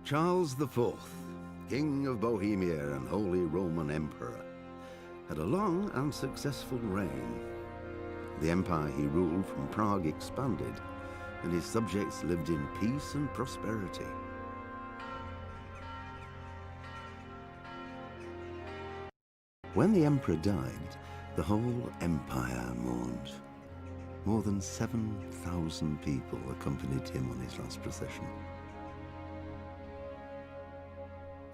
Charles IV, King of Bohemia and Holy Roman Emperor, had a long and successful reign. The empire he ruled from Prague expanded, and his subjects lived in peace and prosperity. When the emperor died, the whole empire mourned. More than 7,000 people accompanied him on his last procession.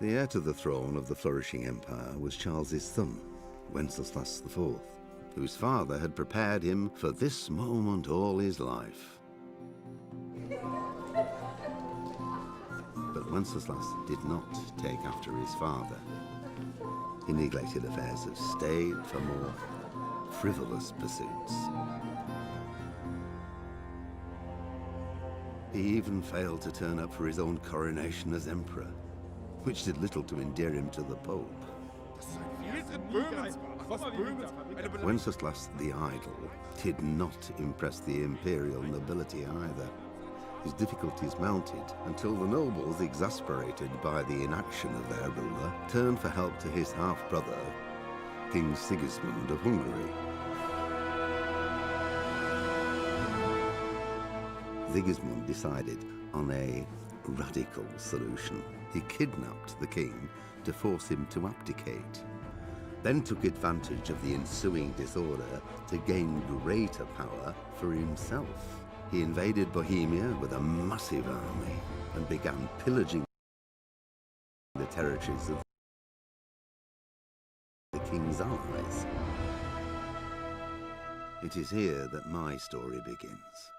The heir to the throne of the flourishing empire was Charles's son, Wenceslas IV, whose father had prepared him for this moment all his life. But Wenceslas did not take after his father. He neglected affairs of state for more frivolous pursuits. He even failed to turn up for his own coronation as emperor, which did little to endear him to the Pope. Wenceslas the Idle did not impress the imperial nobility either. His difficulties mounted until the nobles, exasperated by the inaction of their ruler, turned for help to his half-brother, King Sigismund of Hungary. Sigismund decided on a radical solution. He kidnapped the king to force him to abdicate, then took advantage of the ensuing disorder to gain greater power for himself. He invaded Bohemia with a massive army and began pillaging the territories of the king's allies. It is here that my story begins.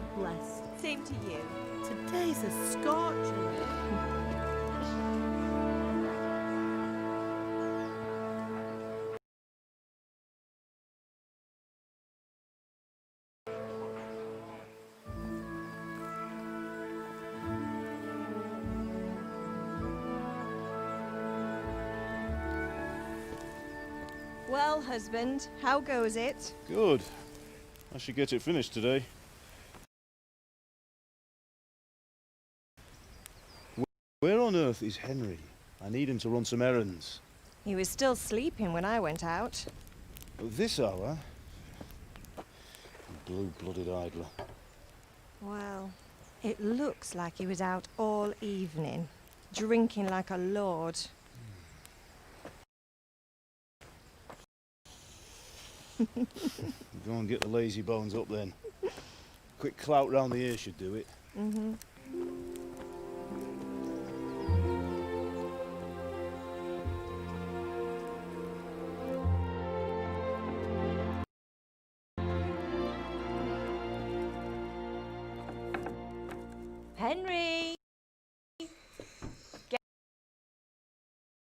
God bless. Same to you. Today's a scorcher. Well, husband, how goes it? Good. I should get it finished today. Where on earth is Henry? I need him to run some errands. He was still sleeping when I went out. At this hour? Blue-blooded idler. Well, it looks like he was out all evening, drinking like a lord. Go and get the lazy bones up then. Quick clout round the ear should do it. Mm-hmm. Henry!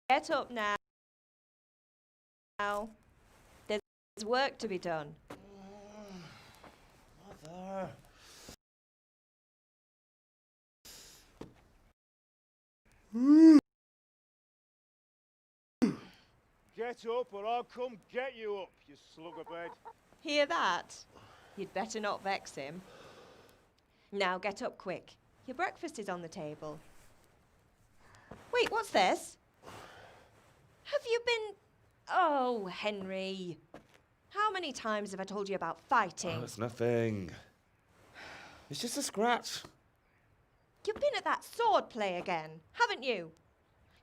Get up now. There's work to be done. Mother. Get up or I'll come get you up, you slugabed. Hear that? You'd better not vex him. Now get up quick. Your breakfast is on the table. Wait, what's this? Have you been... Oh, Henry. How many times have I told you about fighting? Oh, it's nothing. It's just a scratch. You've been at that sword play again, haven't you?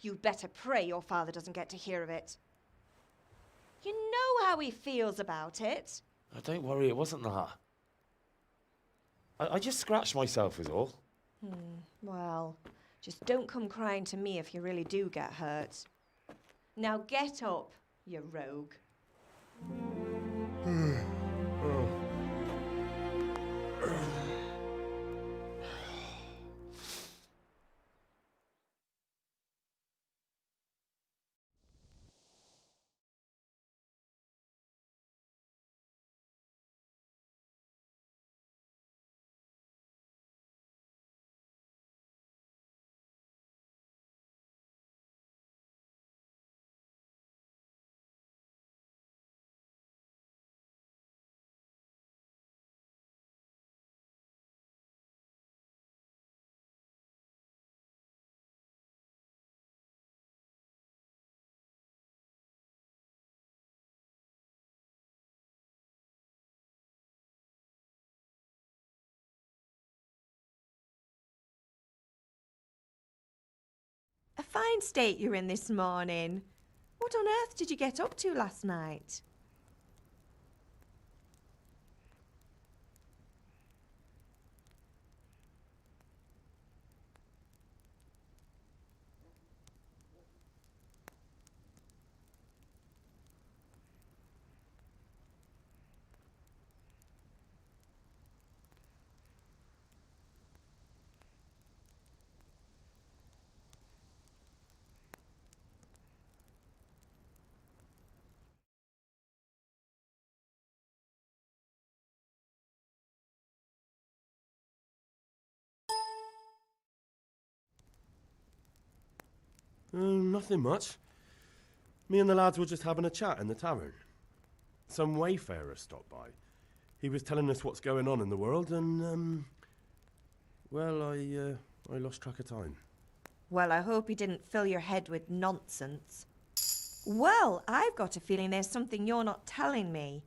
You'd better pray your father doesn't get to hear of it. You know how he feels about it. Oh, don't worry, it wasn't that. I just scratched myself is all. Well, just don't come crying to me if you really do get hurt. Now get up, you rogue. A fine state you're in this morning. What on earth did you get up to last night? Nothing much. Me and the lads were just having a chat in the tavern. Some wayfarer stopped by. He was telling us what's going on in the world and, well, I lost track of time. Well, I hope he didn't fill your head with nonsense. Well, I've got a feeling there's something you're not telling me.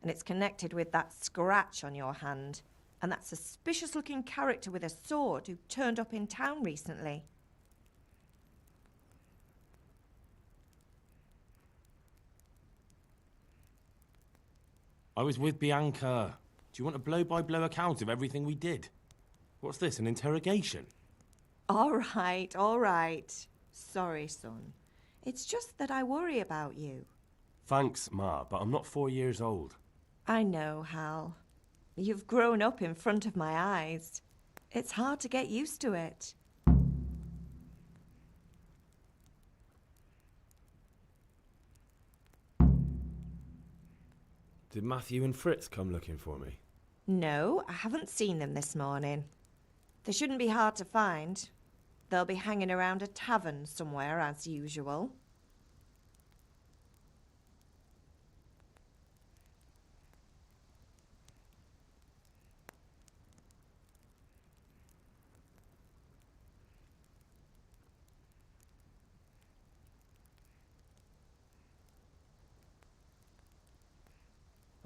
And it's connected with that scratch on your hand. And that suspicious-looking character with a sword who turned up in town recently. I was with Bianca. Do you want a blow-by-blow account of everything we did? What's this, an interrogation? All right. Sorry, son. It's just that I worry about you. Thanks, Ma, but I'm not 4 years old. I know, Hal. You've grown up in front of my eyes. It's hard to get used to it. Did Matthew and Fritz come looking for me? No, I haven't seen them this morning. They shouldn't be hard to find. They'll be hanging around a tavern somewhere as usual.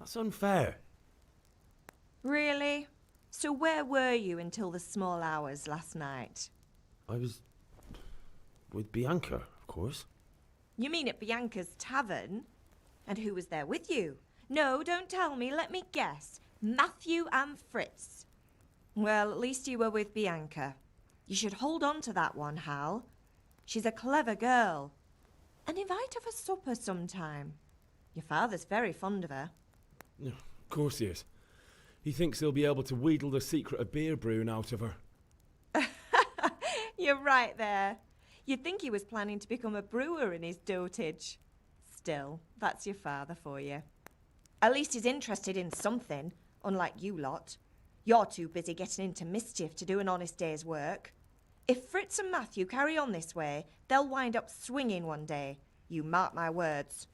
That's unfair. Really? So where were you until the small hours last night? I was with Bianca, of course. You mean at Bianca's tavern? And who was there with you? No, don't tell me, let me guess. Matthew and Fritz. Well, at least you were with Bianca. You should hold on to that one, Hal. She's a clever girl. And invite her for supper sometime. Your father's very fond of her. Yeah, of course he is. He thinks he'll be able to wheedle the secret of beer brewing out of her. You're right there. You'd think he was planning to become a brewer in his dotage. Still, that's your father for you. At least he's interested in something, unlike you lot. You're too busy getting into mischief to do an honest day's work. If Fritz and Matthew carry on this way, they'll wind up swinging one day. You mark my words.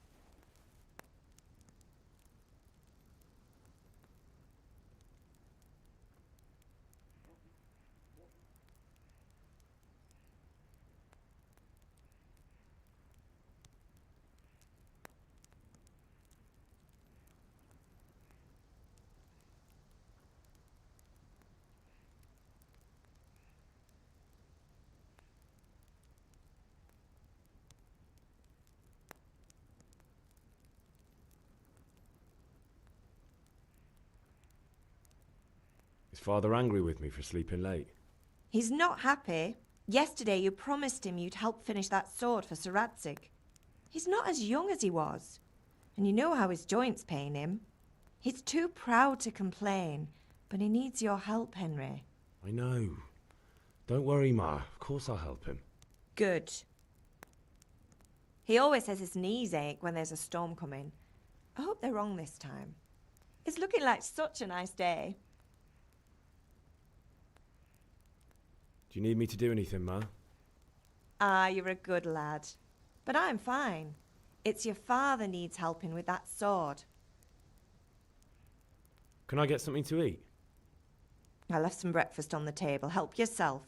Is father angry with me for sleeping late? He's not happy. Yesterday you promised him you'd help finish that sword for Sir Radzig. He's not as young as he was. And you know how his joints pain him. He's too proud to complain, but he needs your help, Henry. I know. Don't worry, Ma. Of course I'll help him. Good. He always says his knees ache when there's a storm coming. I hope they're wrong this time. It's looking like such a nice day. Do you need me to do anything, Ma? Ah, you're a good lad. But I'm fine. It's your father needs helping with that sword. Can I get something to eat? I left some breakfast on the table. Help yourself.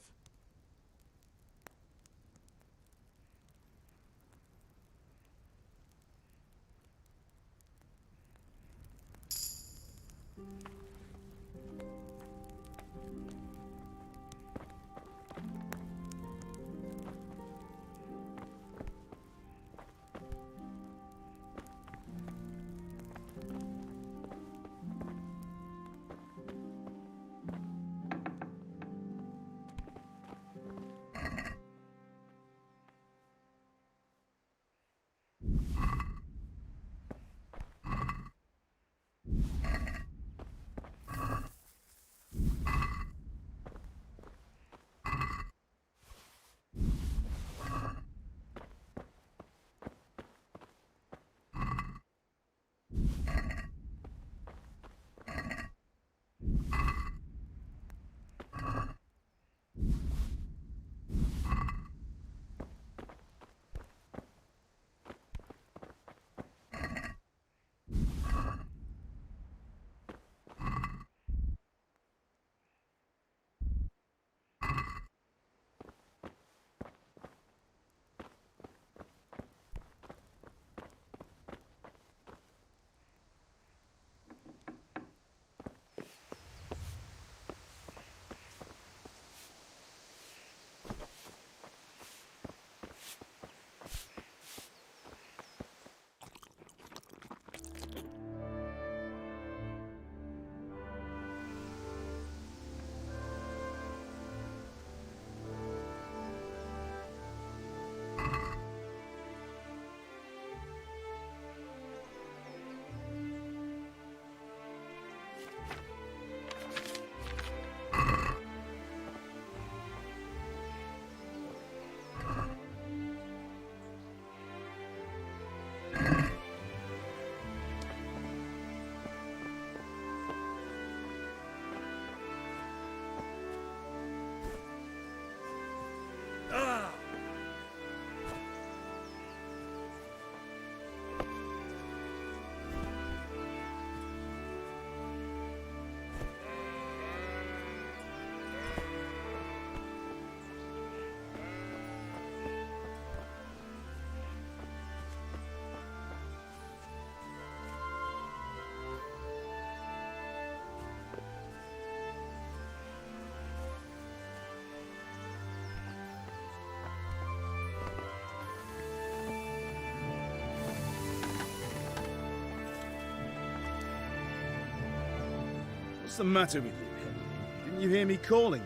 What's the matter with you, Henry? Didn't you hear me calling?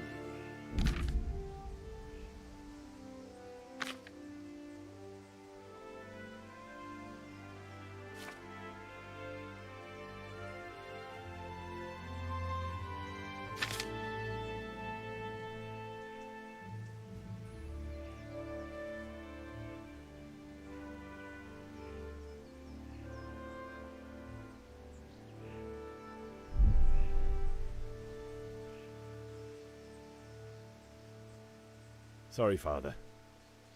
Sorry, Father.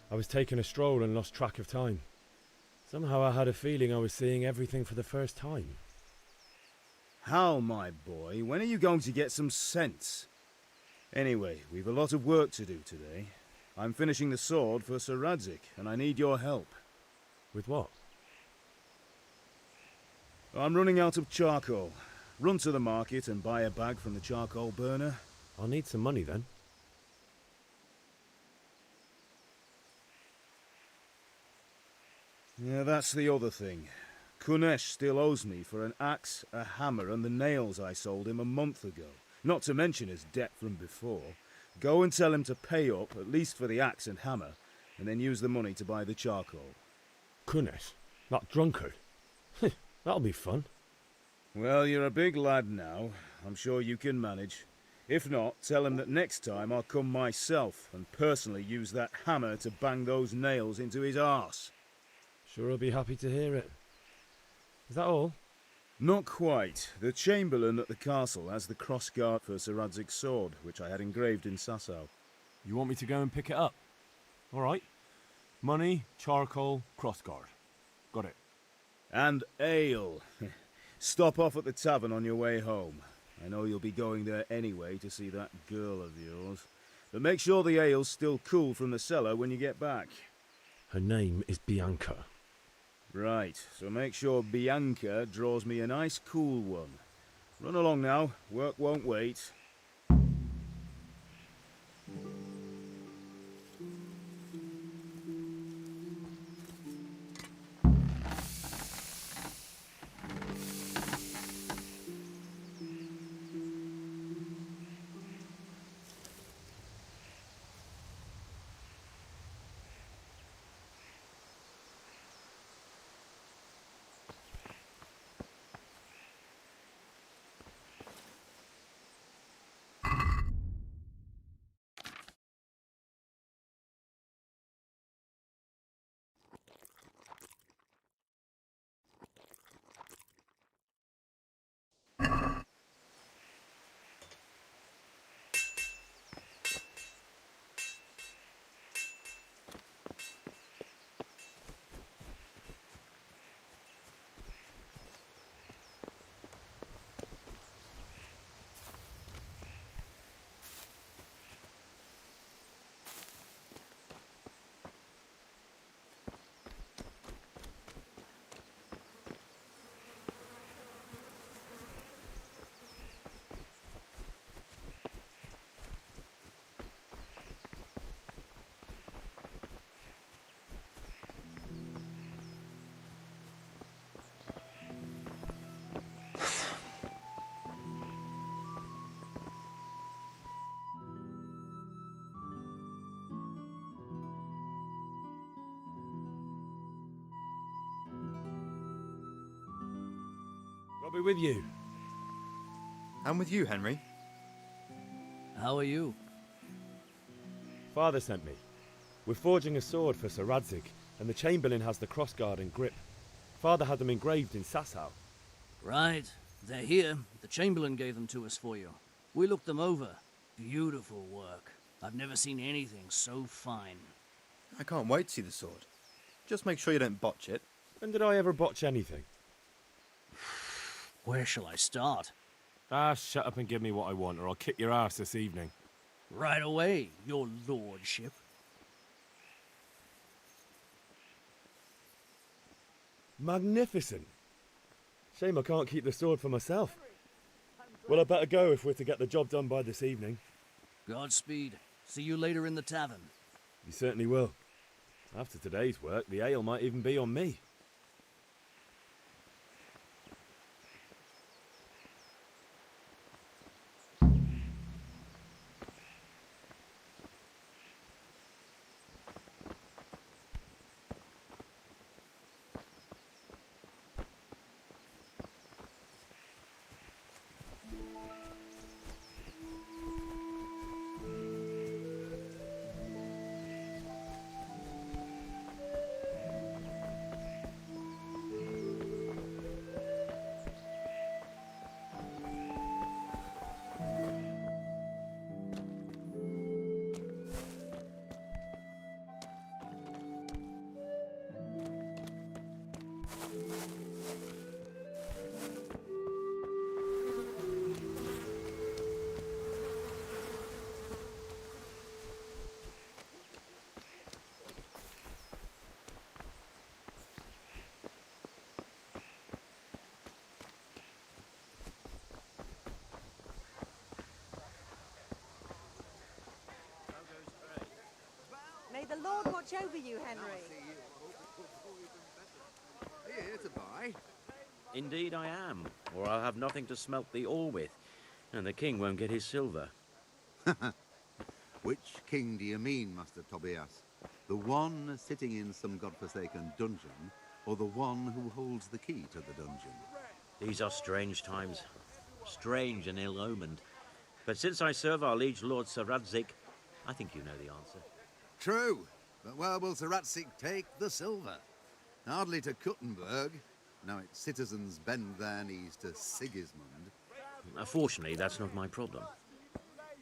I was taking a stroll and lost track of time. Somehow I had a feeling I was seeing everything for the first time. Hal, my boy, when are you going to get some sense? Anyway, we've a lot of work to do today. I'm finishing the sword for Sir Radzig, and I need your help. With what? I'm running out of charcoal. Run to the market and buy a bag from the charcoal burner. I'll need some money then. Yeah, that's the other thing. Kunesh still owes me for an axe, a hammer, and the nails I sold him a month ago. Not to mention his debt from before. Go and tell him to pay up, at least for the axe and hammer, and then use the money to buy the charcoal. Kunesh? That drunkard? That'll be fun. Well, you're a big lad now. I'm sure you can manage. If not, tell him that next time I'll come myself and personally use that hammer to bang those nails into his arse. Sure I'll be happy to hear it. Is that all? Not quite. The Chamberlain at the castle has the crossguard for Sir Radzig's sword, which I had engraved in Sasau. You want me to go and pick it up? All right. Money, charcoal, crossguard. Got it. And ale. Stop off at the tavern on your way home. I know you'll be going there anyway to see that girl of yours. But make sure the ale's still cool from the cellar when you get back. Her name is Bianca. Right, so make sure Bianca draws me a nice cool one. Run along now, work won't wait. I'll be with you. I'm with you, Henry. How are you? Father sent me. We're forging a sword for Sir Radzig, and the Chamberlain has the crossguard and grip. Father had them engraved in Sasau. Right. They're here. The Chamberlain gave them to us for you. We looked them over. Beautiful work. I've never seen anything so fine. I can't wait to see the sword. Just make sure you don't botch it. When did I ever botch anything? Where shall I start? Ah, shut up and give me what I want, or I'll kick your ass this evening. Right away, your lordship. Magnificent. Shame I can't keep the sword for myself. Well, I better go if we're to get the job done by this evening. Godspeed. See you later in the tavern. You certainly will. After today's work, the ale might even be on me. the Lord watch over you, Henry. Are you here to buy? Indeed I am, or I'll have nothing to smelt the ore with, and the king won't get his silver. Which king do you mean, Master Tobias? The one sitting in some godforsaken dungeon, or the one who holds the key to the dungeon? These are strange times, strange and ill-omened. But since I serve our liege lord Sir Radzik, I think you know the answer. True, but where will Sir Ratzik take the silver? Hardly to Kuttenberg. Now its citizens bend their knees to Sigismund. Fortunately, that's not my problem.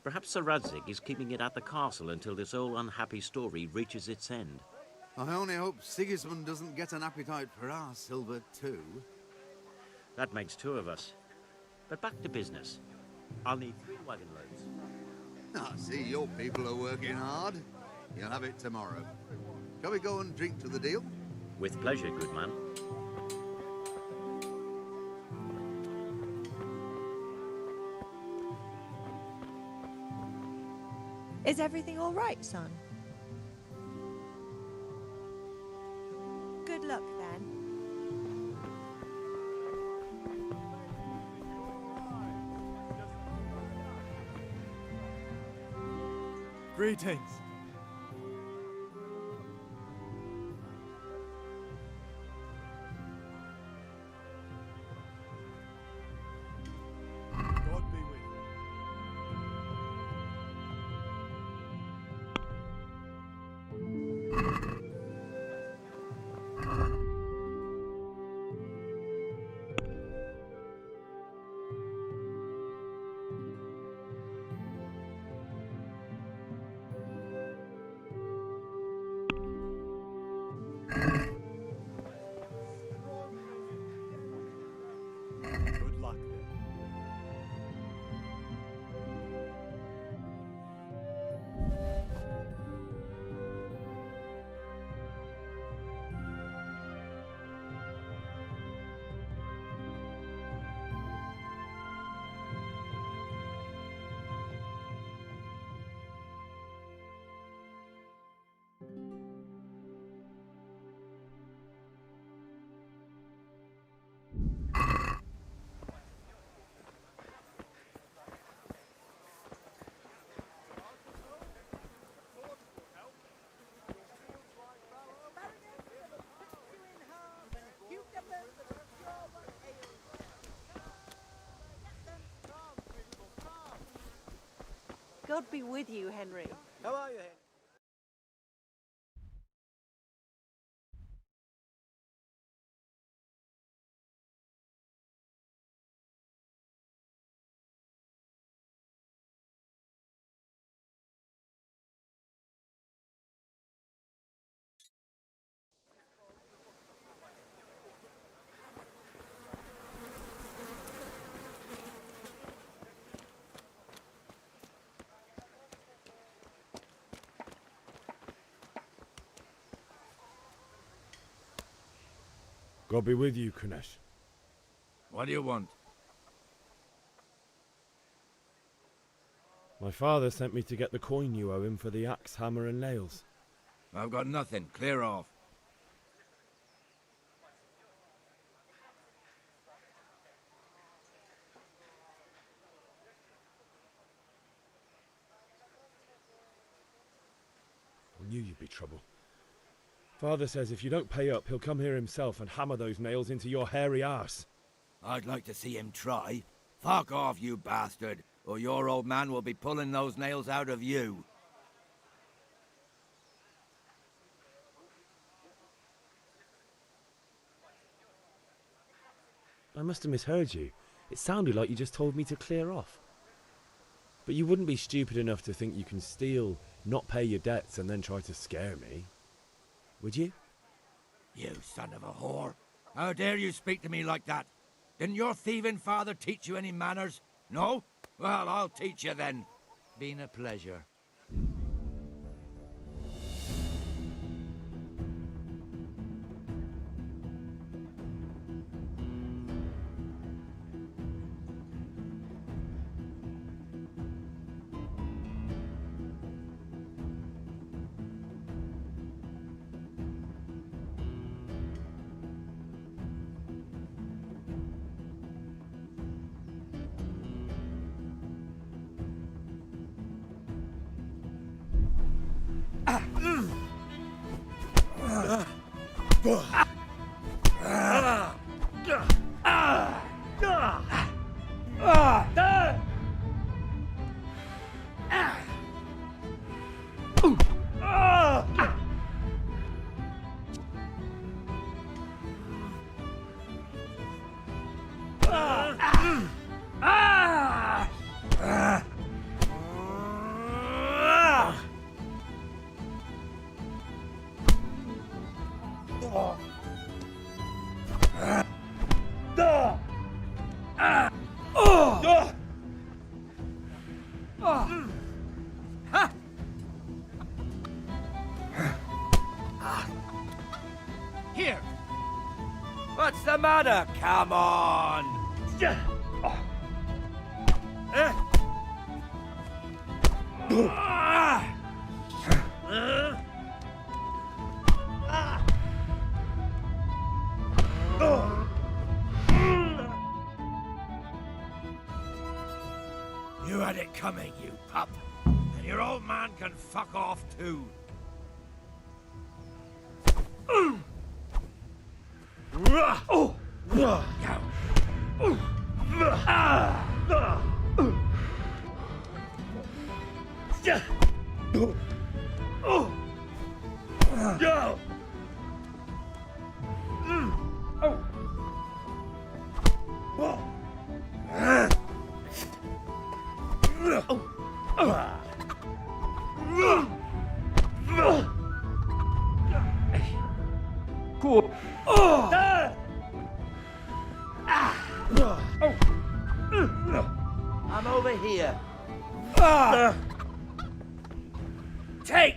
Perhaps Sir Radzik is keeping it at the castle until this old unhappy story reaches its end. I only hope Sigismund doesn't get an appetite for our silver too. That makes 2 of us. But back to business. I'll need 3 wagon loads. I see your people are working hard. You'll have it tomorrow. Shall we go and drink to the deal? With pleasure, good man. Is everything all right, son? Good luck, then. Greetings. God be with you. Good luck then. God be with you, Henry. How are you, Henry? God be with you, Kunesh. What do you want? My father sent me to get the coin you owe him for the axe, hammer and nails. I've got nothing. Clear off. I knew you'd be trouble. Father says if you don't pay up, he'll come here himself and hammer those nails into your hairy arse. I'd like to see him try. Fuck off, you bastard, or your old man will be pulling those nails out of you. I must have misheard you. It sounded like you just told me to clear off. But you wouldn't be stupid enough to think you can steal, not pay your debts, and then try to scare me. Would you? You son of a whore. How dare you speak to me like that? Didn't your thieving father teach you any manners? No? Well, I'll teach you then. Been a pleasure. Here! What's the matter? Come on! You had it coming, you pup. And your old man can fuck off too. I'm over here. Take!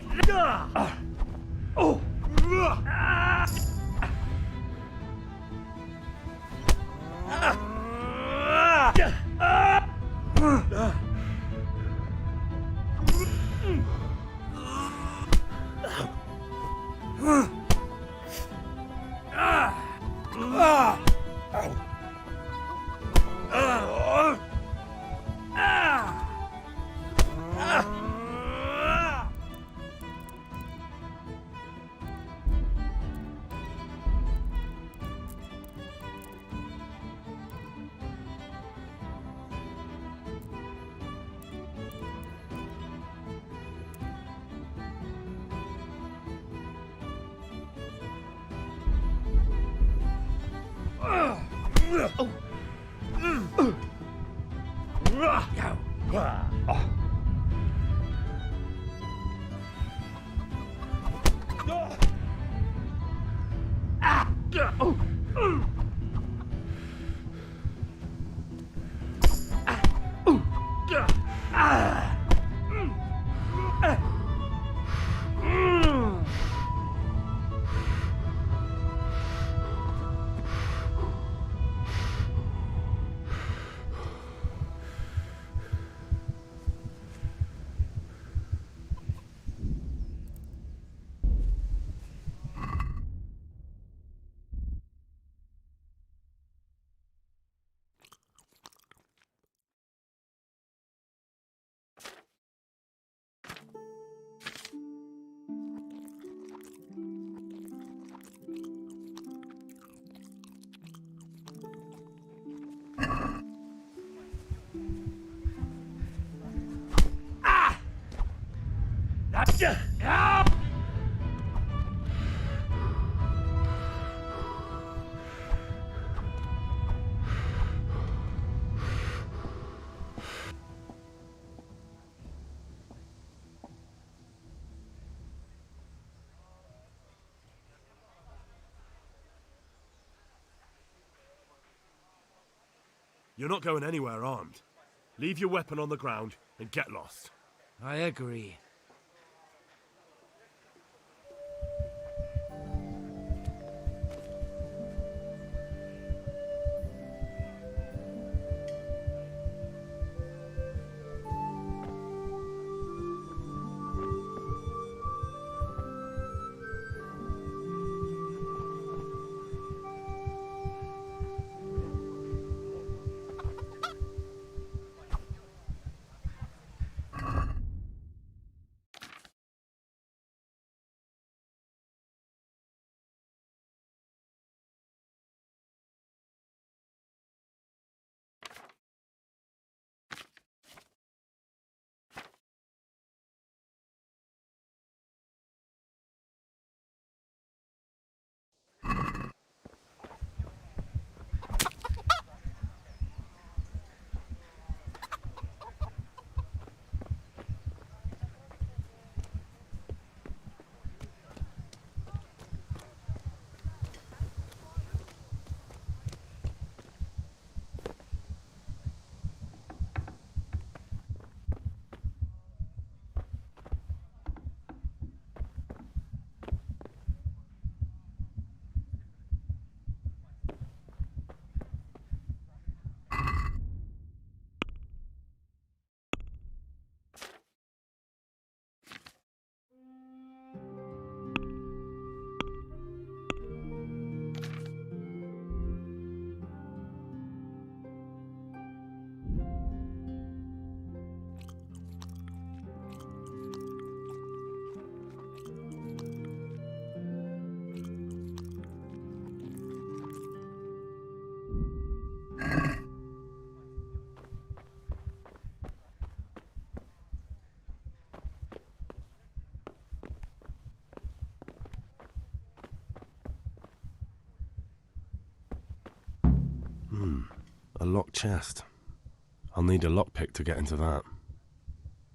You're not going anywhere armed. Leave your weapon on the ground and get lost. I agree. A locked chest. I'll need a lockpick to get into that.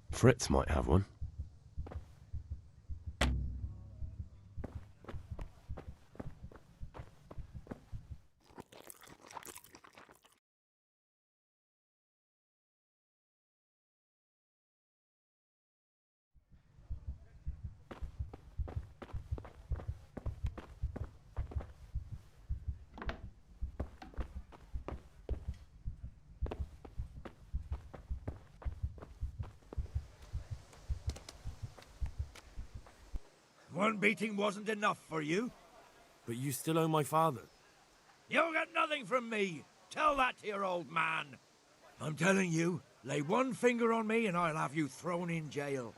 Fritz might have one. One beating wasn't enough for you? But you still owe my father. You'll get nothing from me. Tell that to your old man. I'm telling you, lay one finger on me and I'll have you thrown in jail.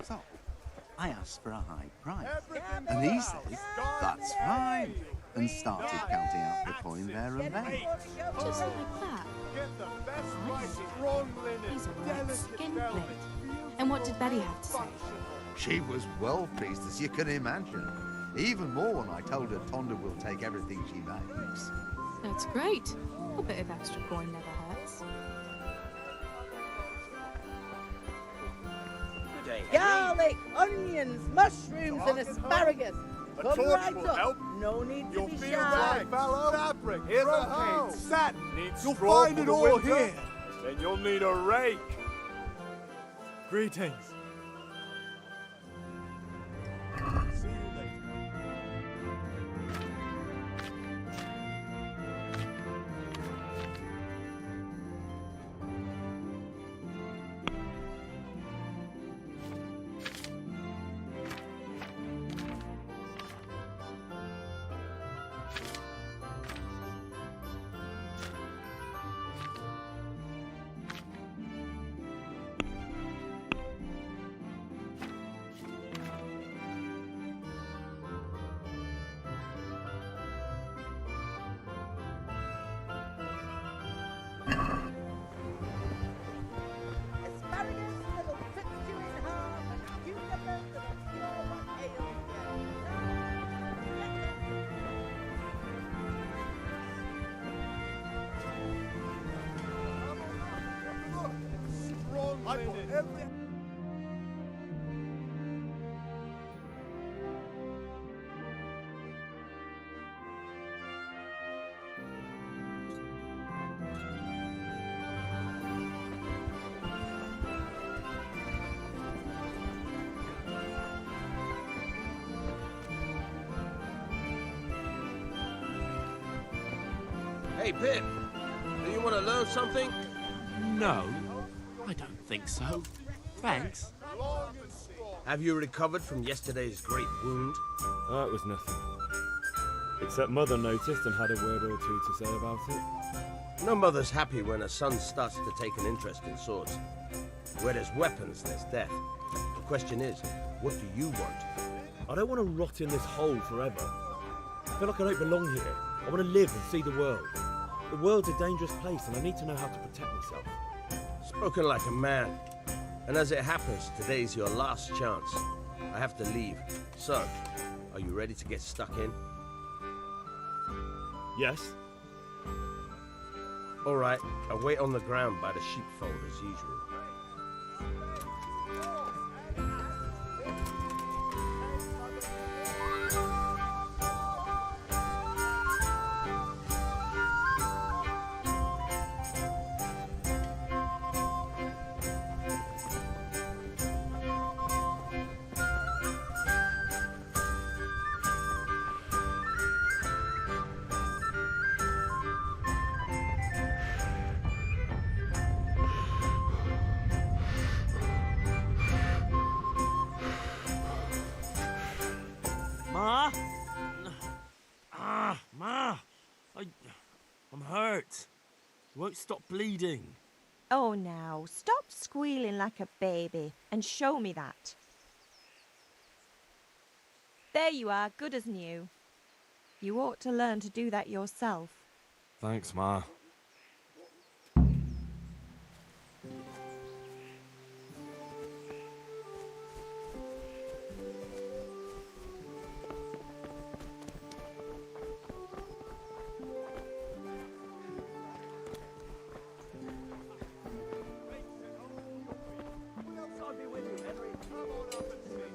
So, I asked for a high price, and he says, that's fine, and started counting out the coin there and then. Just like that? He's a right skinflint. And what did Betty have to say? She was well pleased, as you can imagine. Even more when I told her Tonda will take everything she makes. That's great. A bit of extra coin never hurts. Garlic, onions, mushrooms, and asparagus. A Come torch right will up. help. No need to You'll be feel shy. right, fellow. Fabric, here's a hoe. satin. You'll find it all here. Then you'll need a rake. Greetings. See you later. Asparagus that'll fix you in half, and cucumbers that'll cure what ails I put every... Hey, Pip, do you want to learn something? No, I don't think so. Thanks. Have you recovered from yesterday's great wound? Oh, it was nothing. Except Mother noticed and had a word or two to say about it. No mother's happy when a son starts to take an interest in swords. Where there's weapons, there's death. The question is, what do you want? I don't want to rot in this hole forever. I feel like I don't belong here. I want to live and see the world. The world's a dangerous place and I need to know how to protect myself. Spoken like a man. And as it happens, today's your last chance. I have to leave. So, are you ready to get stuck in? Yes. All right, I'll wait on the ground by the sheepfold as usual. Ma? Ma! I'm hurt. You won't stop bleeding. Oh, now, stop squealing like a baby and show me that. There you are, good as new. You ought to learn to do that yourself. Thanks, Ma.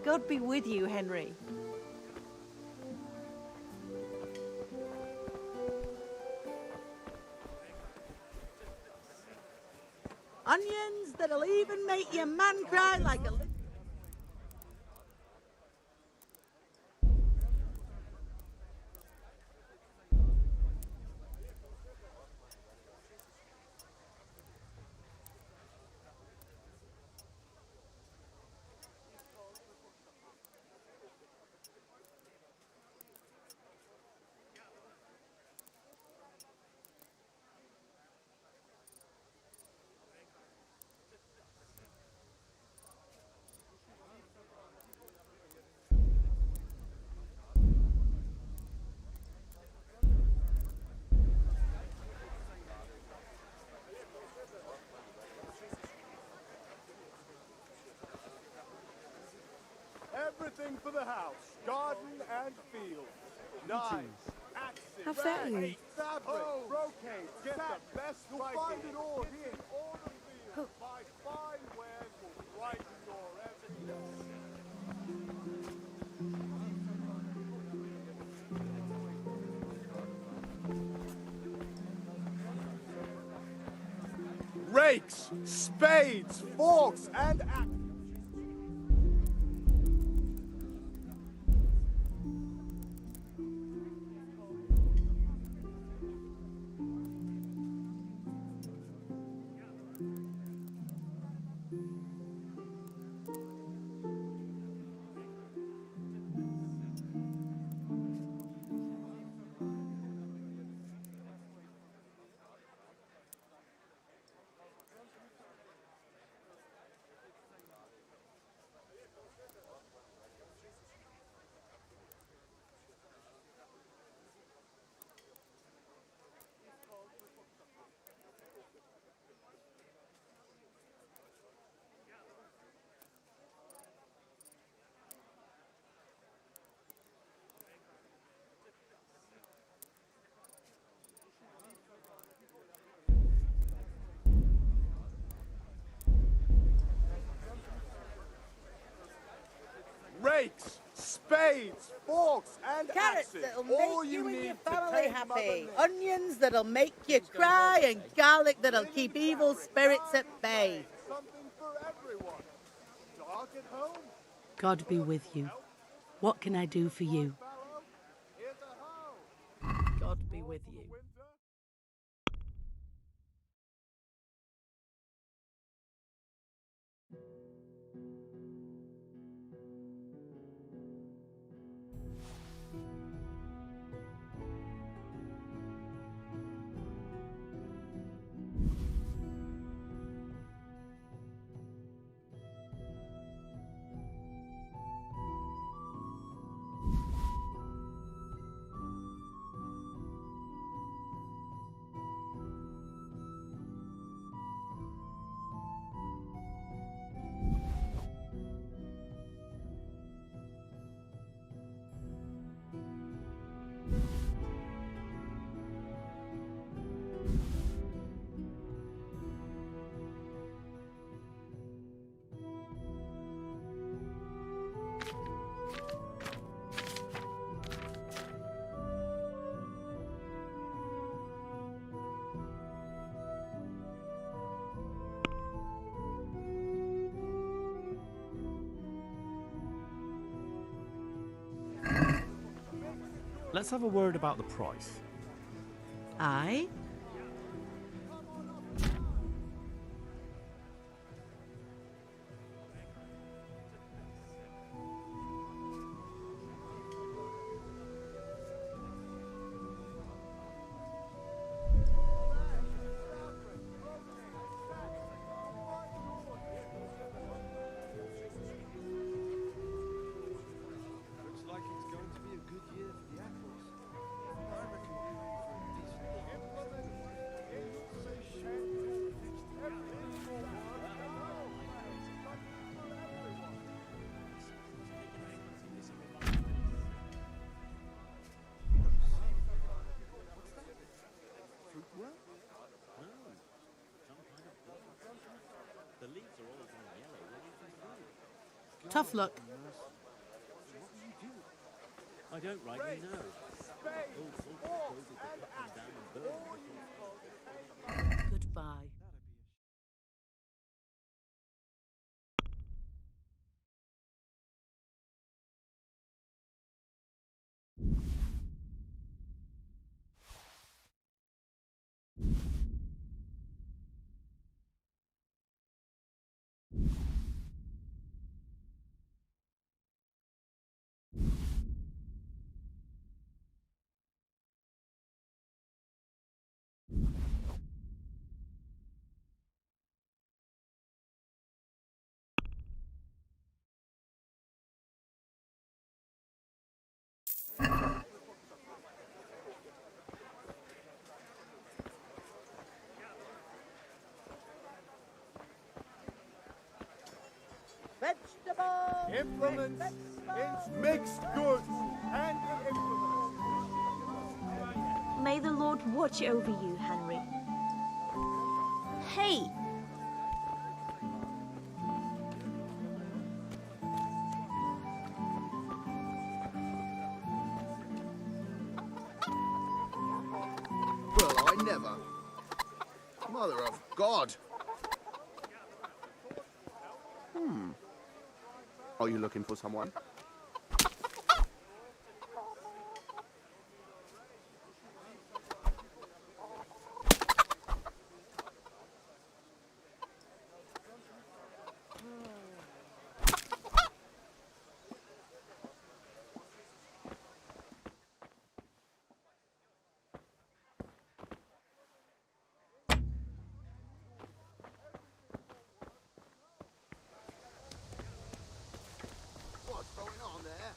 God be with you, Henry. Onions that'll even make your man cry like a... Everything for the house, garden and field. Knives, axes, How very. fabric, brocade, get the best. You'll find it all here. All the field. My fine wares will brighten your every day. Rakes, spades, forks, and axes. Rakes, spades, forks, and Carrots axes. that'll All make you and need your to family tame Mother happy. Nature. Onions that'll make you cry, and garlic that'll keep evil spirits at bay. Something for everyone. Dark at home? God be with you. What can I do for you? Here's a hoe. God be with you. let's have a word about the price. Aye? Tough luck. I don't rightly know. Goodbye. Vegetables! Implements, mixed goods, and implements. May the Lord watch over you, Henry. Hey! Well, I never. Mother of God. Are you looking for someone? What's going on there?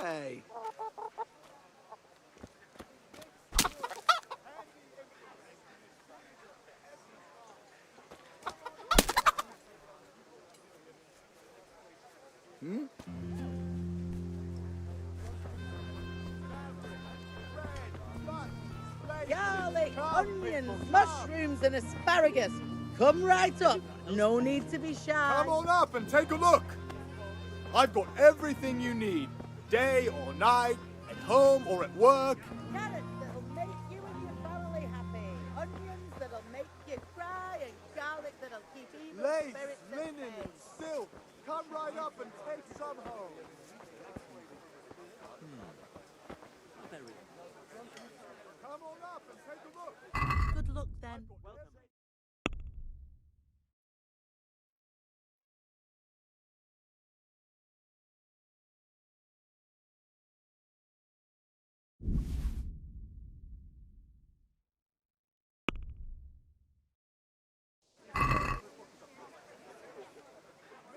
Hey. Garlic, onions, mushrooms, and asparagus. Come right up. No need to be shy. Come on up and take a look. I've got everything you need, day or night, at home or at work. Carrots that'll make you and your family happy. Onions that'll make you cry, and garlic that'll keep evil Lace, spirits at linen, bay. and silk. Come right up and take some home. Come on up and take a look. Good luck then.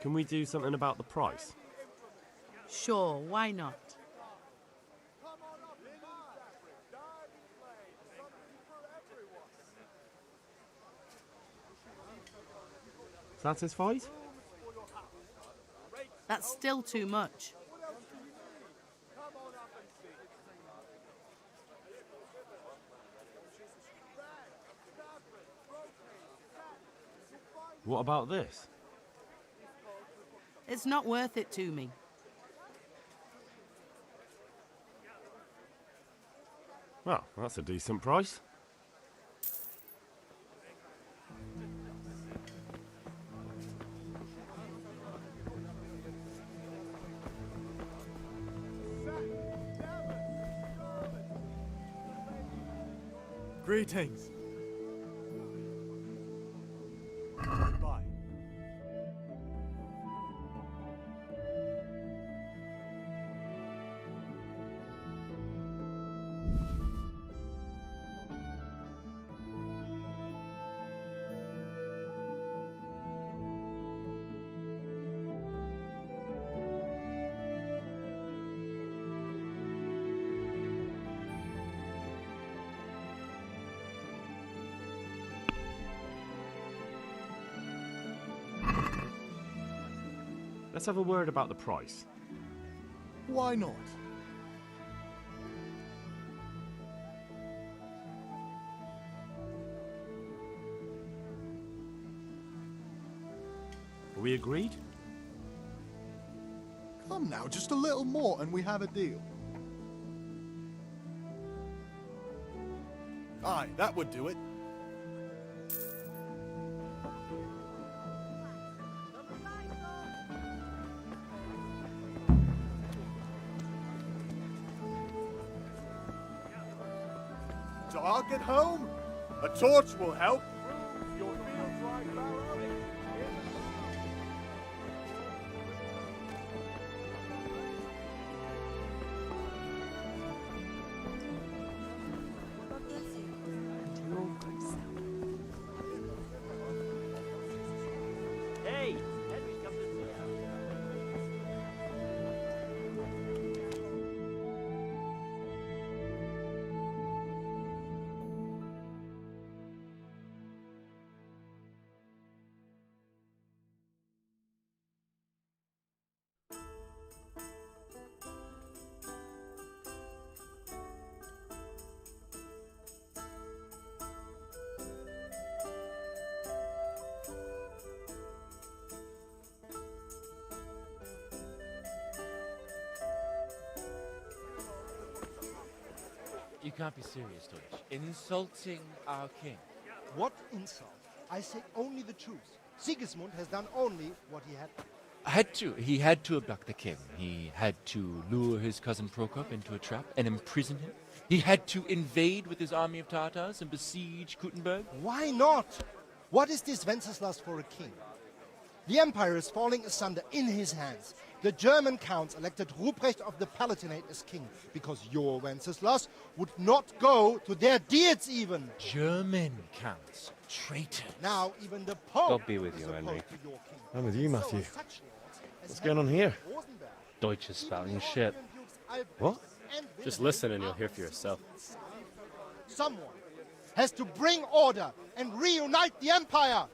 Can we do something about the price? Sure, why not? Satisfied? That's still too much. What about this? It's not worth it to me. Well, that's a decent price. Greetings. Goodbye. Let's have a word about the price. Why not? Are we agreed? Come now, just a little more and we have a deal. Aye, that would do it. Dark at home? A torch will help. Your fields right, Barrow. Hey, Henry's come to see us. You can't be serious, Deutsch. Insulting our king. What insult? I say only the truth. Sigismund has done only what he had. He had to abduct the king. He had to lure his cousin Prokop into a trap and imprison him. He had to invade with his army of Tatars and besiege Kuttenberg. Why not? What is this Wenceslas for a king? The empire is falling asunder in his hands. The German counts elected Ruprecht of the Palatinate as king because your Wenceslas would not go to their deeds even. German counts. Traitor. Now even the Pope God be with is you, opposed Henry. to your king. I'm with you, Matthew. So such lords as What's going on here? Rosenberg, Deutsch is spouting shit. What? Just listen and you'll hear for yourself. someone has to bring order and reunite the empire.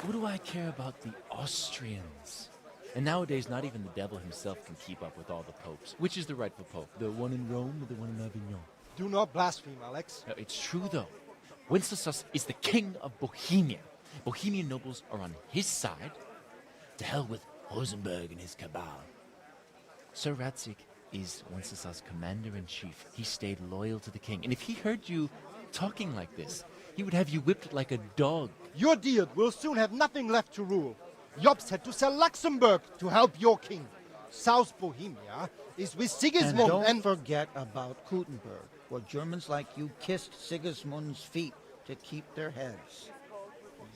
What do I care about the Austrians? And nowadays, not even the devil himself can keep up with all the popes. Which is the rightful pope? The one in Rome or the one in Avignon? Do not blaspheme, Alex. No, it's true, though. Wenceslas is the king of Bohemia. Bohemian nobles are on his side. To hell with Rosenberg and his cabal. Sir Radzik is Wenceslas' commander-in-chief. He stayed loyal to the king. And if he heard you talking like this, he would have you whipped like a dog. Your Diet will soon have nothing left to rule. Jobst had to sell Luxembourg to help your king. South Bohemia is with Sigismund and don't forget about Kuttenberg, where Germans like you kissed Sigismund's feet to keep their heads.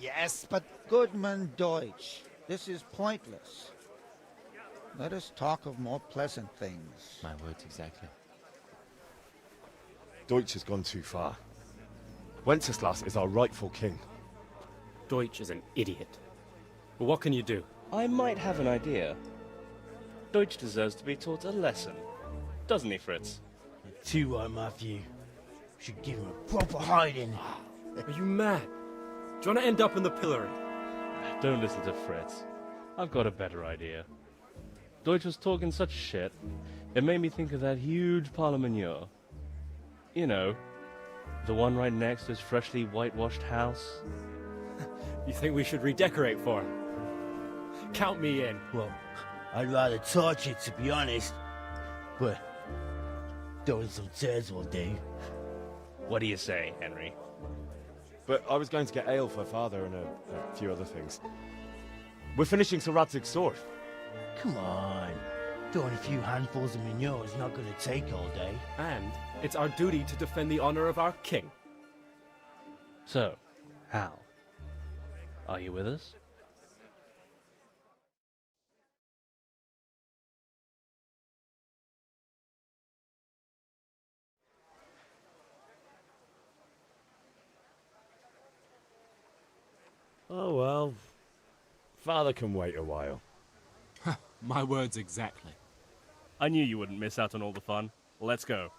Yes, but... Goodman Deutsch, this is pointless. Let us talk of more pleasant things. My words exactly. Deutsch has gone too far. Wenceslas is our rightful king. Deutsch is an idiot. But what can you do? I might have an idea. Deutsch deserves to be taught a lesson. Doesn't he, Fritz? Too right, Matthew. Should give him a proper hiding. Are you mad? Do you want to end up in the pillory? Don't listen to Fritz. I've got a better idea. Deutsch was talking such shit, it made me think of that huge parliament. You know, the one right next to his freshly whitewashed house. You think we should redecorate for him? Count me in. Well, I'd rather torch it, to be honest. But Throwing some turds will do. What do you say, Henry? But I was going to get ale for Father and a few other things. We're finishing Sir Radzig's sword. Come on. Throwing a few handfuls of manure is not going to take all day. And it's our duty to defend the honor of our king. So, Hal, are you with us? Oh well. Father can wait a while. My words exactly. I knew you wouldn't miss out on all the fun. Let's go.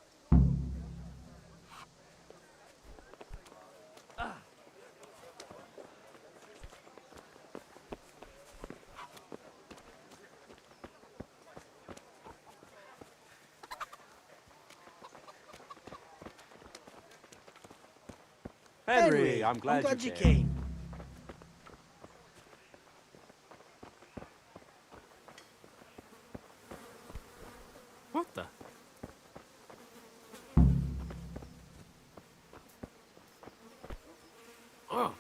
Henry, I'm glad you came. What the? Oh.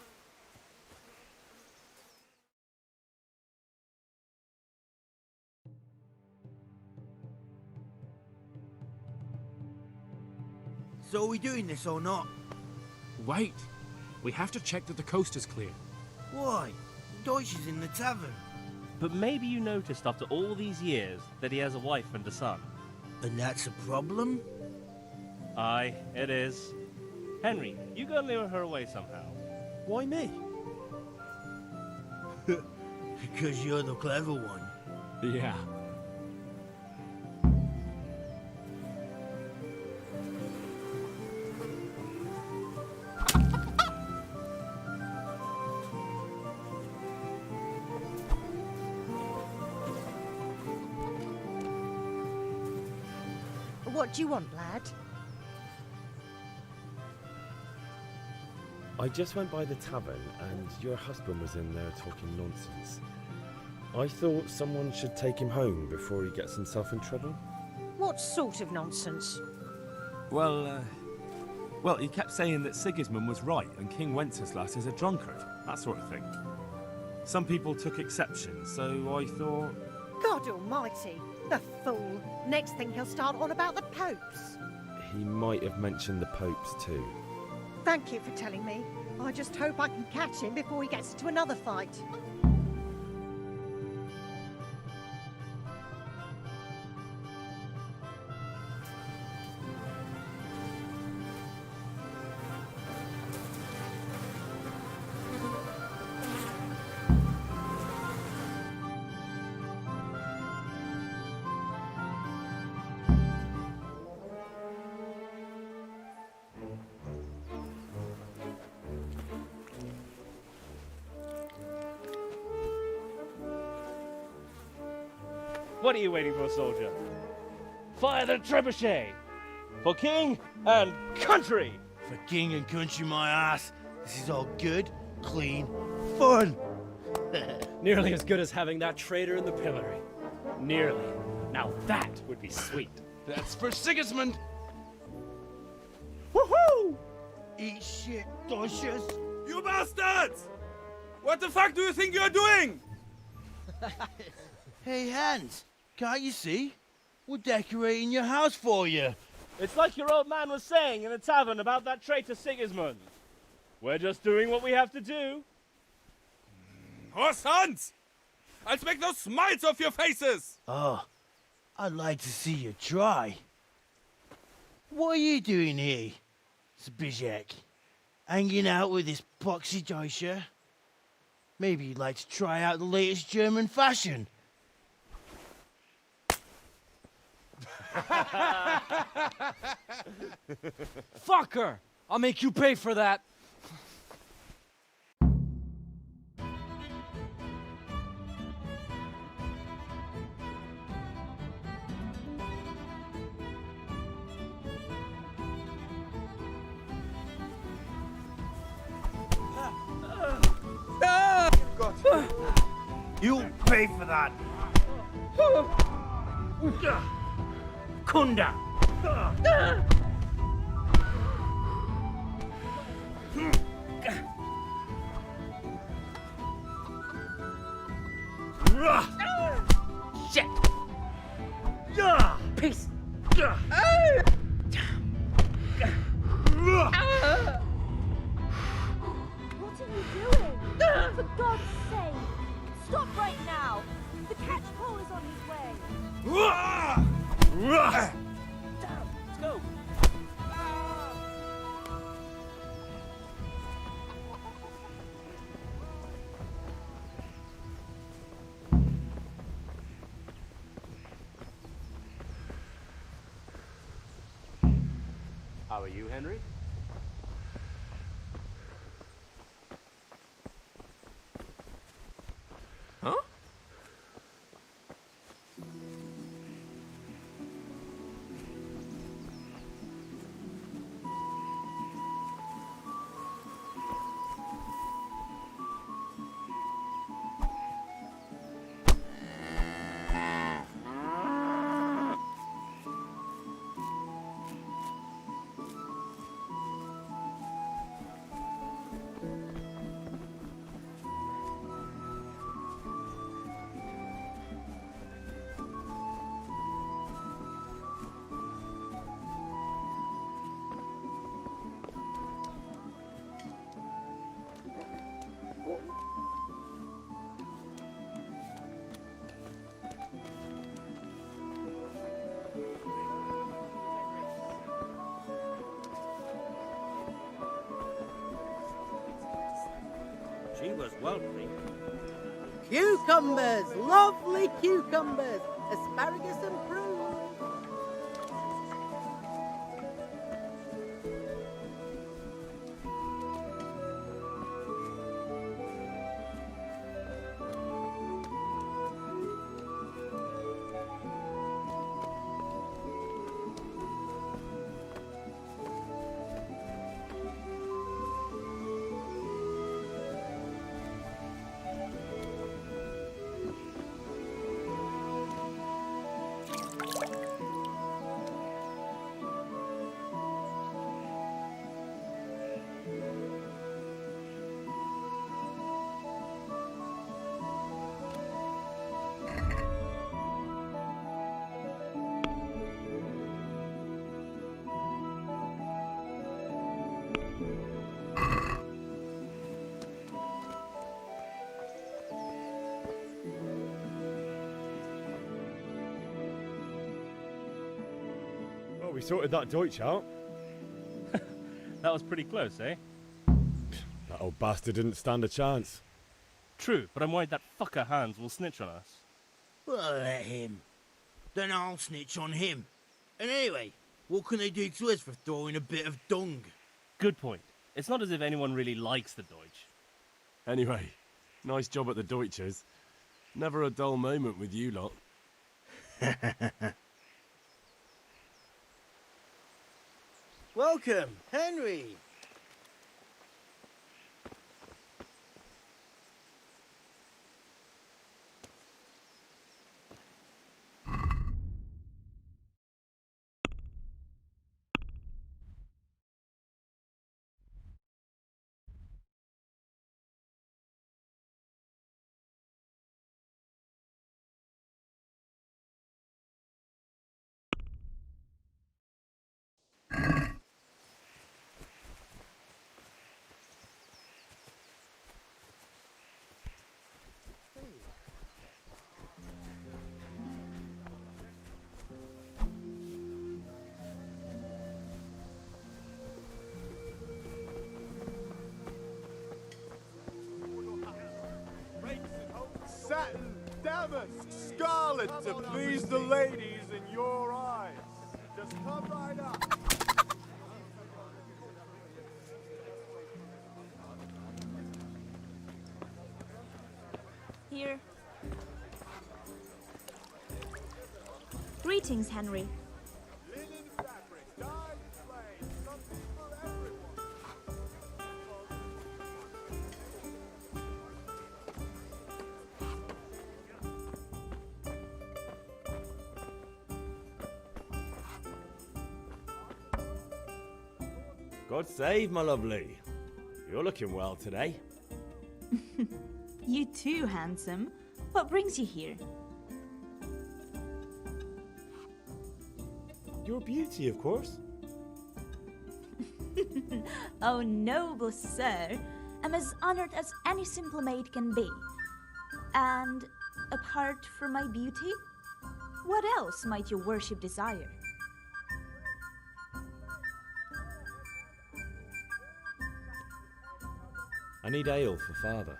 So are we doing this or not? Wait. We have to check that the coast is clear. Why? Deutsch is in the tavern. But maybe you noticed after all these years that he has a wife and a son. And that's a problem? Aye, it is. Henry, you gotta lure her away somehow. Why me? Because you're the clever one. Yeah. What do you want, lad? I just went by the tavern and your husband was in there talking nonsense. I thought someone should take him home before he gets himself in trouble. What sort of nonsense? Well, he kept saying that Sigismund was right and King Wenceslas is a drunkard, that sort of thing. Some people took exception, so I thought... God almighty, the fool. Next thing he'll start on about the popes. He might have mentioned the popes too. Thank you for telling me. I just hope I can catch him before he gets into another fight. What are you waiting for, soldier? Fire the trebuchet! For king and country! For king and country, my ass. This is all good, clean, fun. Nearly as good as having that traitor in the pillory. Nearly. Now that would be sweet. That's for Sigismund. Woohoo! Eat shit, Deutsches. You bastards! What the fuck do you think you're doing? Hey, Hans, can't you see? We're decorating your house for you. It's like your old man was saying in the tavern about that traitor Sigismund. We're just doing what we have to do. Oh, sons! I'll make those smiles off your faces! Oh, I'd like to see you try. What are you doing here, Zbigniew? Hanging out with this poxy Deutscher? Maybe you'd like to try out the latest German fashion. Fucker! I'll make you pay for that. You'll pay for that. Kunda! Shit! Peace! What are you doing? For God's sake! Stop right now! The catch pole is on his way! Let's go! How are you, Henry? Huh? She was well pleased. Cucumbers! Lovely cucumbers! Asparagus and prunes! Well, we sorted that Deutsch out. That was pretty close, eh? That old bastard didn't stand a chance. True, but I'm worried that fucker Hans will snitch on us. Well, let him. Then I'll snitch on him. And anyway, what can they do to us for throwing a bit of dung? Good point. It's not as if anyone really likes the Deutsch. Anyway, nice job at the Deutsches. Never a dull moment with you lot. Welcome, Henry. Satin, damask, scarlet to please the ladies in your eyes. Just come right up. Here. Greetings, Henry. Linen fabric, dyed and plain, something for everyone. God save, my lovely. You're looking well today. You too, handsome. What brings you here? Your beauty, of course. Oh, noble sir. I'm as honored as any simple maid can be. And apart from my beauty, what else might your worship desire? I need ale for father.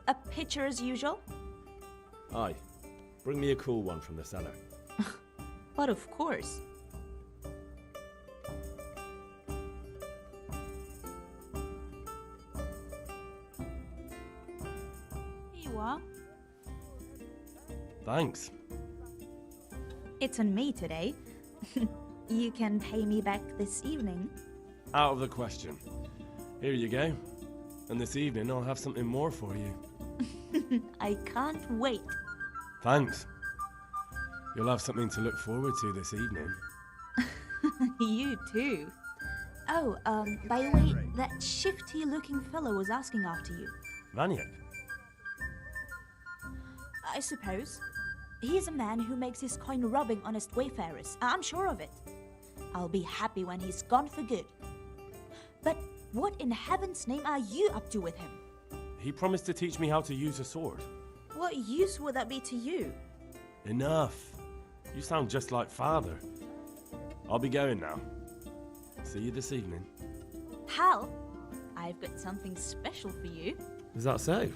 A pitcher as usual? Aye. Bring me a cool one from the cellar. But of course. Here you are. Thanks. It's on me today. You can pay me back this evening. Out of the question. Here you go. And this evening I'll have something more for you. I can't wait. Thanks. You'll have something to look forward to this evening. You too. Oh, by the way, that shifty-looking fellow was asking after you. Vanyek? I suppose. He's a man who makes his coin robbing honest wayfarers. I'm sure of it. I'll be happy when he's gone for good. But what in heaven's name are you up to with him? He promised to teach me how to use a sword. What use would that be to you? Enough. You sound just like father. I'll be going now. See you this evening. Pal, I've got something special for you. Is that so?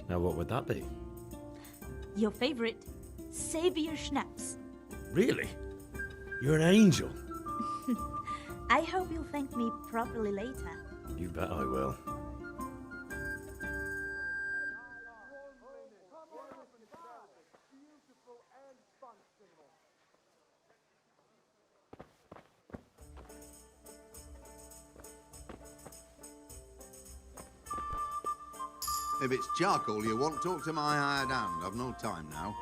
Now what would that be? Your favorite, Savior Schnapps. Really? You're an angel. I hope you'll thank me properly later. You bet I will. If it's charcoal you want, talk to my hired hand. I've no time now.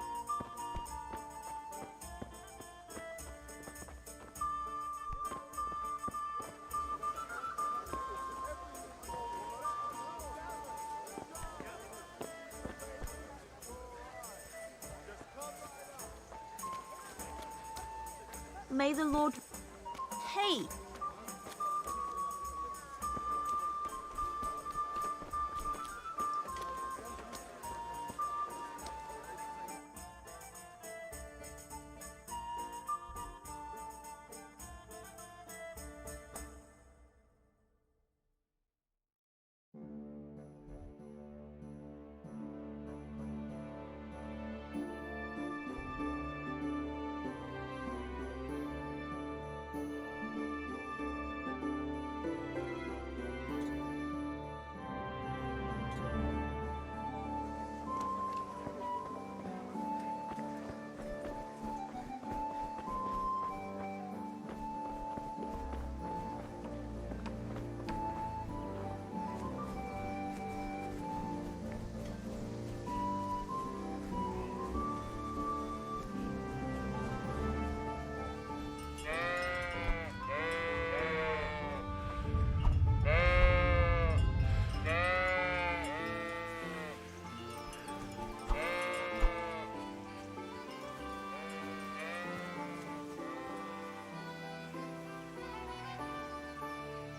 May the Lord... Hey!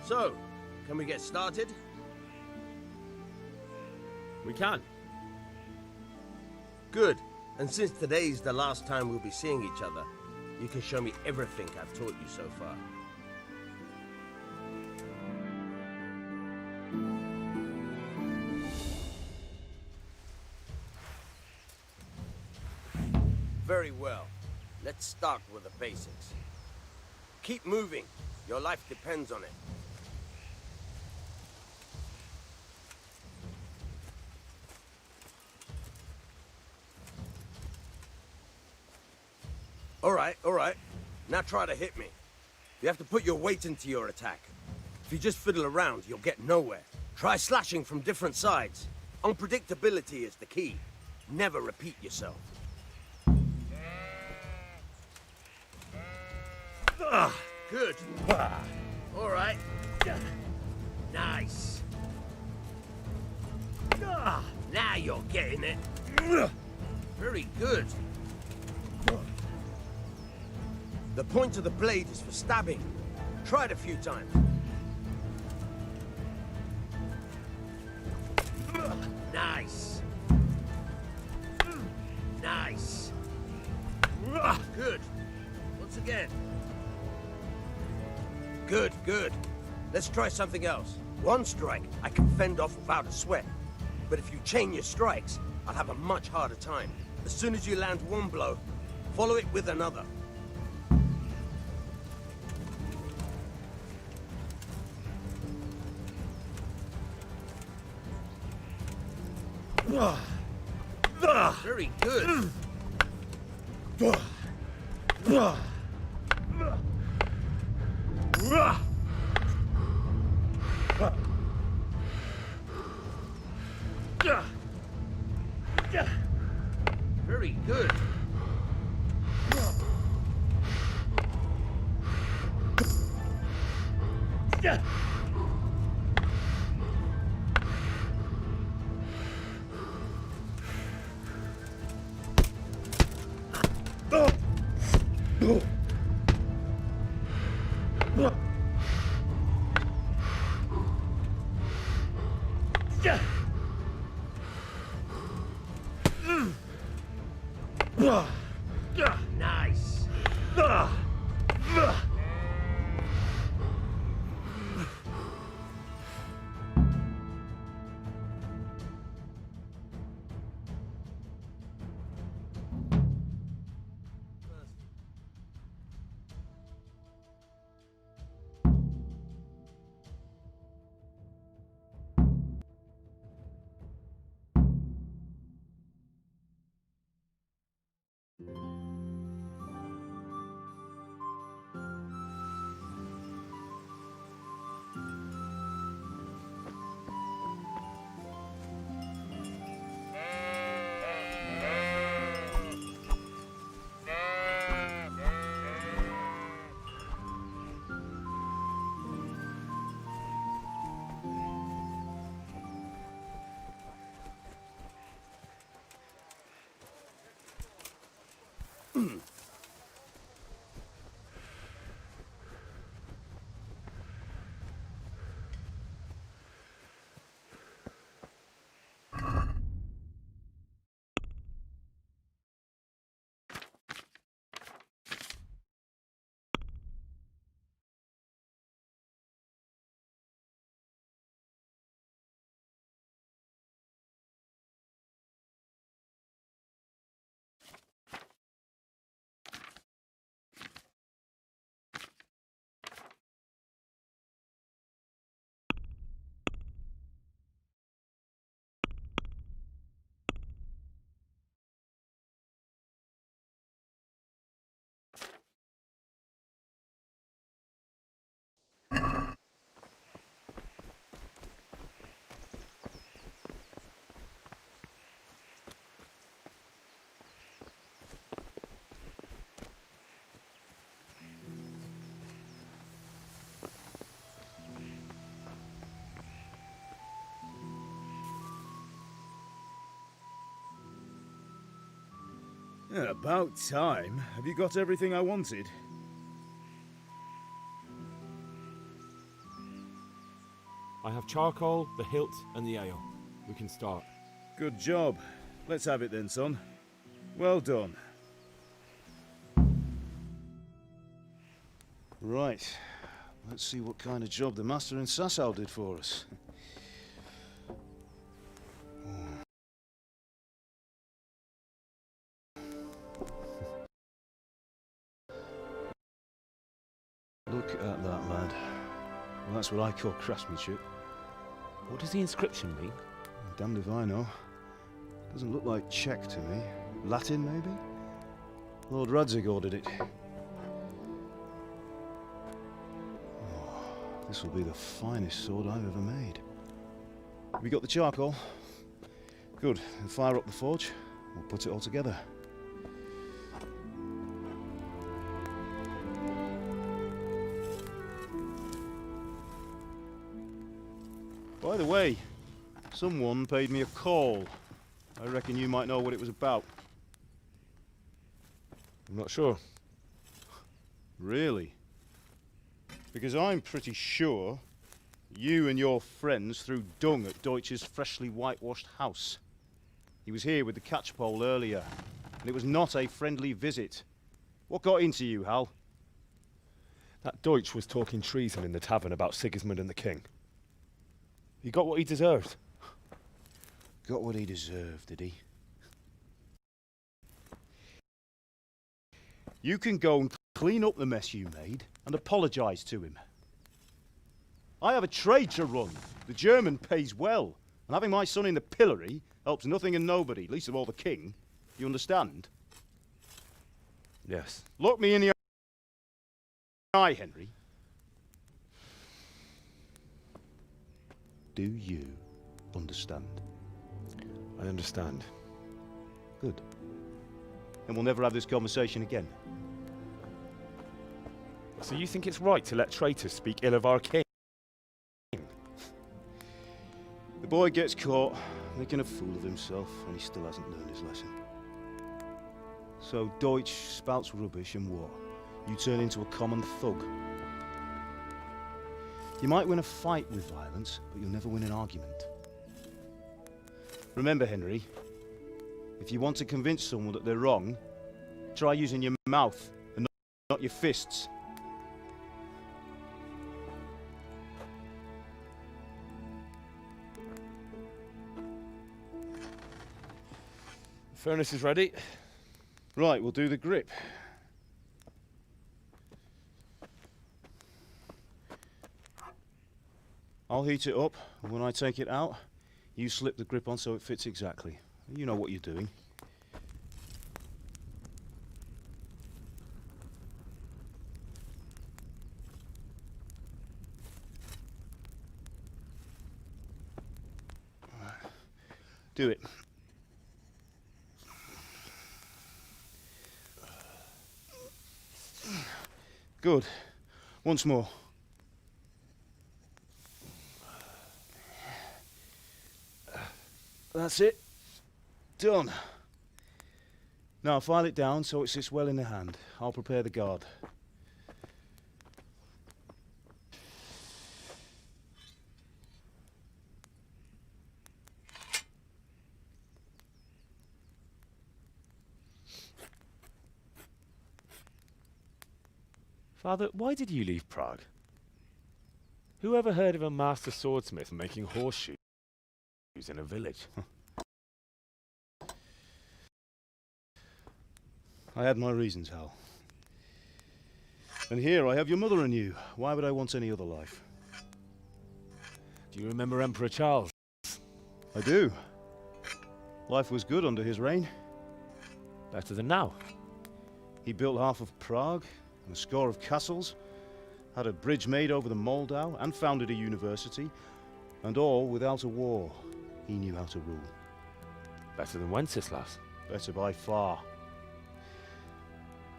So, can we get started? We can. Good. And since today's the last time we'll be seeing each other, you can show me everything I've taught you so far. Very well. Let's start with the basics. Keep moving. Your life depends on it. All right. Now try to hit me. You have to put your weight into your attack. If you just fiddle around, you'll get nowhere. Try slashing from different sides. Unpredictability is the key. Never repeat yourself. Good. All right. Nice. Now you're getting it. Very good. The point of the blade is for stabbing. Try it a few times. Nice. Nice. Good. Once again. Good, good. Let's try something else. One strike, I can fend off without a sweat. But if you chain your strikes, I'll have a much harder time. As soon as you land one blow, follow it with another. Very good. Very good. Nice. Yeah, about time. Have you got everything I wanted? I have charcoal, the hilt, and the ale. We can start. Good job. Let's have it then, son. Well done. Right. Let's see what kind of job the master in Sasau did for us. Look at that, lad. Well, that's what I call craftsmanship. What does the inscription mean? Damned if I know. Doesn't look like Czech to me. Latin, maybe? Lord Radzig ordered it. Oh, this will be the finest sword I've ever made. Have you got the charcoal? Good. Then fire up the forge. We'll put it all together. By the way, someone paid me a call. I reckon you might know what it was about. I'm not sure. Really? Because I'm pretty sure you and your friends threw dung at Deutsch's freshly whitewashed house. He was here with the catchpole earlier, and it was not a friendly visit. What got into you, Hal? That Deutsch was talking treason in the tavern about Sigismund and the king. He got what he deserved. Got what he deserved, did he? You can go and clean up the mess you made and apologise to him. I have a trade to run. The German pays well, and having my son in the pillory helps nothing and nobody, least of all the king. You understand? Yes. Look me in the eye, Henry. Do you understand? I understand. Good. And we'll never have this conversation again. So you think it's right to let traitors speak ill of our king? The boy gets caught making a fool of himself, and he still hasn't learned his lesson. So Deutsch spouts rubbish, and what? You turn into a common thug. You might win a fight with violence, but you'll never win an argument. Remember, Henry, if you want to convince someone that they're wrong, try using your mouth and not your fists. Furnace is ready. Right, we'll do the grip. I'll heat it up, and when I take it out, you slip the grip on so it fits exactly. You know what you're doing. Do it. Good. Once more. That's it. Done. Now file it down so it sits well in the hand. I'll prepare the guard. Father, why did you leave Prague? Who ever heard of a master swordsmith making horseshoes in a village? I had my reasons, Hal. And here I have your mother and you. Why would I want any other life? Do you remember Emperor Charles? I do. Life was good under his reign. Better than now. He built half of Prague and a score of castles, had a bridge made over the Moldau, and founded a university, and all without a war. He knew how to rule. Better than Wenceslas. Better by far.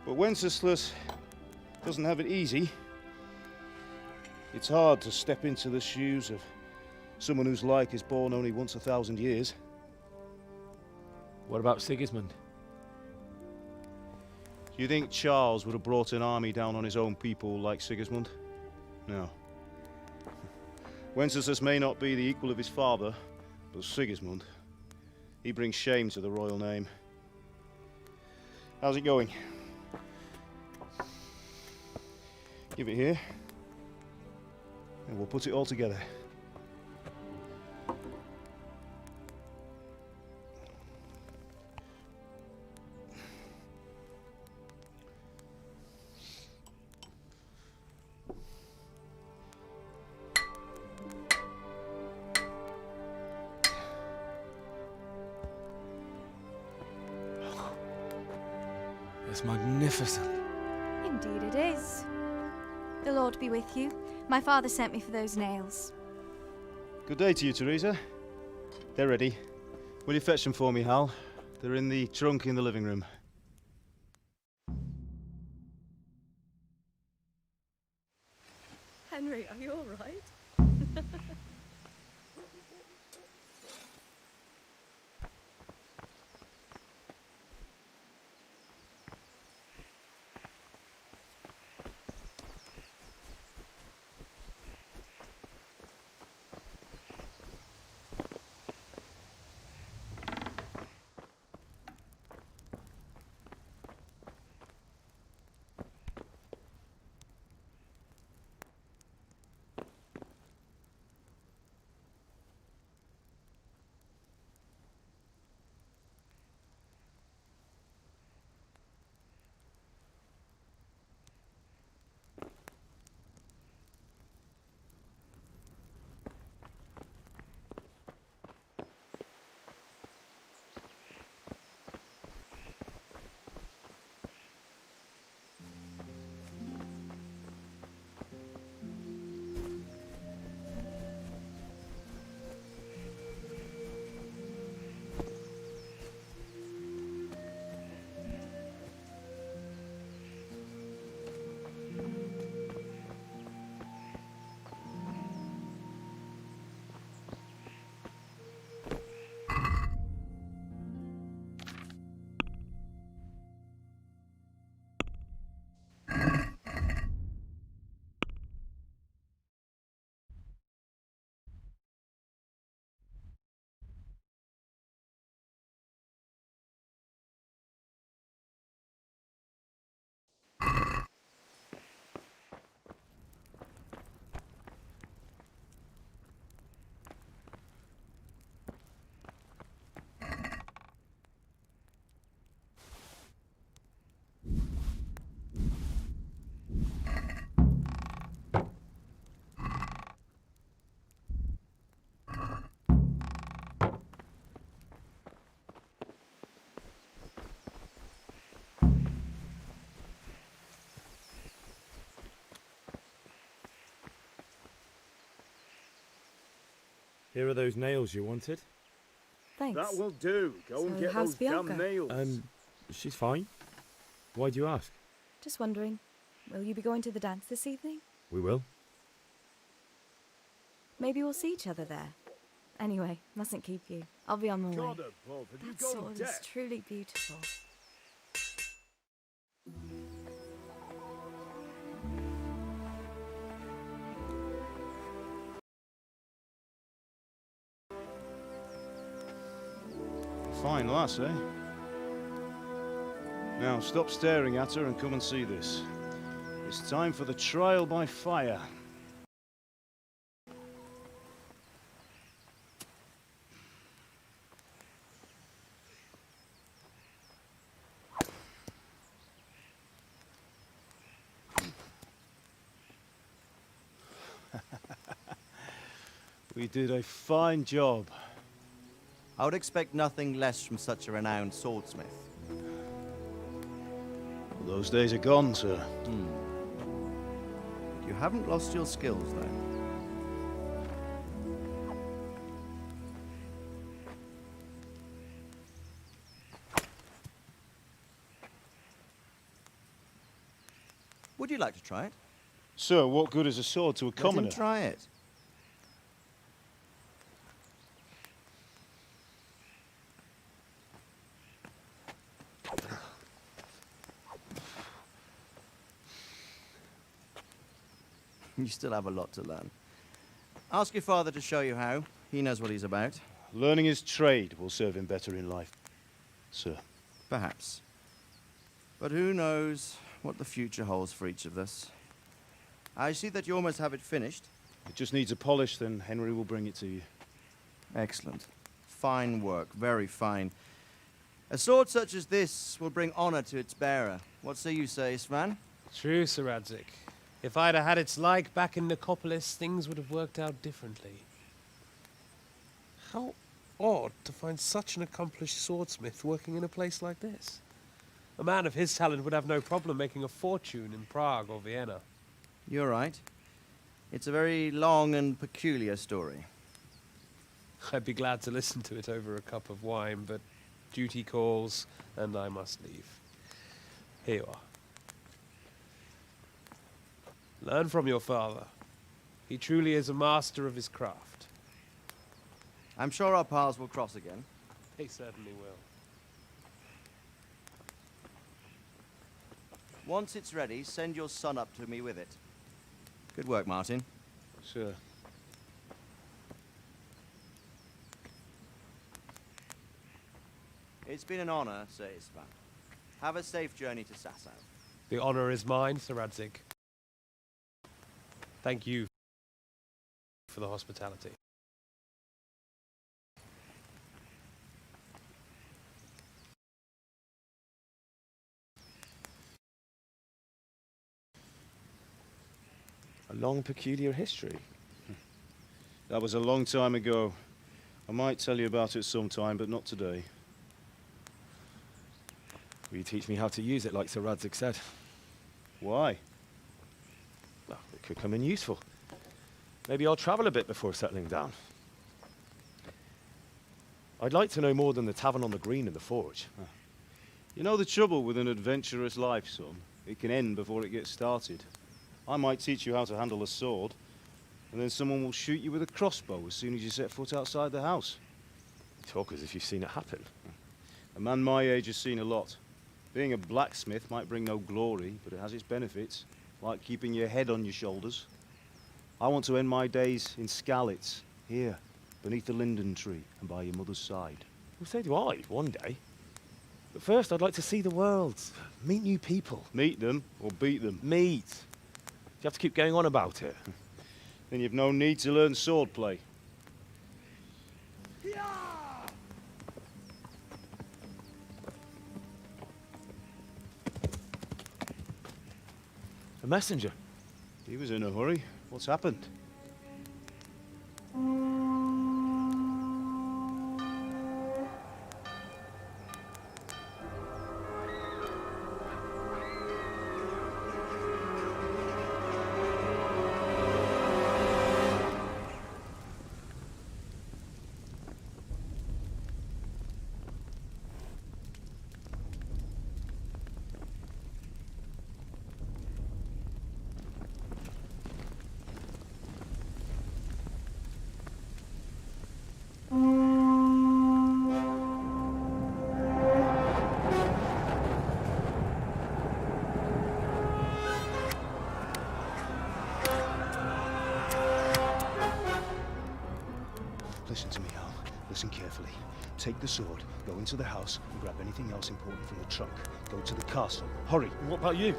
But Wenceslas doesn't have it easy. It's hard to step into the shoes of someone whose like is born only once 1,000 years. What about Sigismund? Do you think Charles would have brought an army down on his own people like Sigismund? No. Wenceslas may not be the equal of his father, but Sigismund, he brings shame to the royal name. How's it going? Give it here, and we'll put it all together. It's magnificent. Indeed it is. The Lord be with you. My father sent me for those nails. Good day to you, Teresa. They're ready. Will you fetch them for me, Hal? They're in the trunk in the living room. Henry, are you all right? Here are those nails you wanted. Thanks. That will do. Go and So get how's those damn Bianca? nails. She's fine. Why do you ask? Just wondering, will you be going to the dance this evening? We will. Maybe we'll see each other there. Anyway, mustn't keep you. I'll be on my way. God above, have you That gone sword is deaf? truly beautiful. Fine lass, eh? Now stop staring at her and come and see this. It's time for the trial by fire. We did a fine job. I would expect nothing less from such a renowned swordsmith. Those days are gone, sir. You haven't lost your skills, though. Would you like to try it? Sir, what good is a sword to a commoner? Let him try it. You still have a lot to learn. Ask your father to show you how. He knows what he's about. Learning his trade will serve him better in life, sir. Perhaps. But who knows what the future holds for each of us. I see that you almost have it finished. It just needs a polish, then Henry will bring it to you. Excellent. Fine work, very fine. A sword such as this will bring honor to its bearer. What say you, Svan? True, Sir Radzik. If I'd have had its like back in Nicopolis, things would have worked out differently. How odd to find such an accomplished swordsmith working in a place like this. A man of his talent would have no problem making a fortune in Prague or Vienna. You're right. It's a very long and peculiar story. I'd be glad to listen to it over a cup of wine, but duty calls, and I must leave. Here you are. Learn from your father. He truly is a master of his craft. I'm sure our paths will cross again. They certainly will. Once it's ready, send your son up to me with it. Good work, Martin. Sir. It's been an honor, Sir Isvan. Have a safe journey to Sasau. The honor is mine, Sir Radzik. Thank you for the hospitality. A long, peculiar history. That was a long time ago. I might tell you about it sometime, but not today. Will you teach me how to use it, like Sir Radzik said? Why? Well, it could come in useful. Maybe I'll travel a bit before settling down. I'd like to know more than the tavern on the green and the forge. You know the trouble with an adventurous life, son? It can end before it gets started. I might teach you how to handle a sword, and then someone will shoot you with a crossbow as soon as you set foot outside the house. You talk as if you've seen it happen. A man my age has seen a lot. Being a blacksmith might bring no glory, but it has its benefits, like keeping your head on your shoulders. I want to end my days in Skalitz, here, beneath the linden tree and by your mother's side. Well, so do I, one day. But first, I'd like to see the world, meet new people. Meet them or beat them? Meet. You have to keep going on about it. Then you've no need to learn swordplay. A messenger. He was in a hurry. What's happened? Listen to me, Al. Listen carefully. Take the sword, go into the house, and grab anything else important from the trunk. Go to the castle. Hurry. And what about you?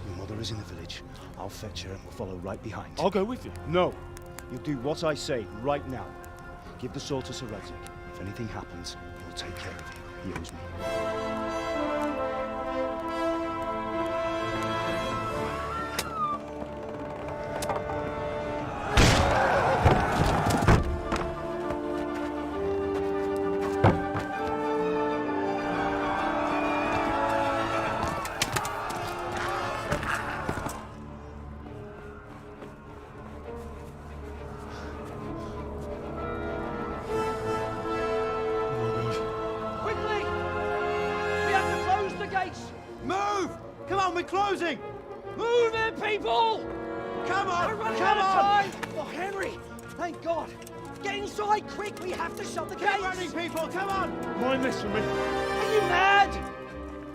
Your mother is in the village. I'll fetch her and we'll follow right behind. I'll go with you. No. You'll do what I say right now. Give the sword to Sir Radzik. If anything happens, he'll take care of you. He owes me. Closing! Move it, people! Come on! We're running come out of on! time! Oh, Henry! Thank God! Get inside, quick! We have to shut the gates! Get running, people! Come on! Mind this for me. Are you mad?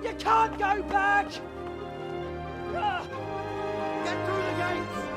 You can't go back! Ah. Get through the gates!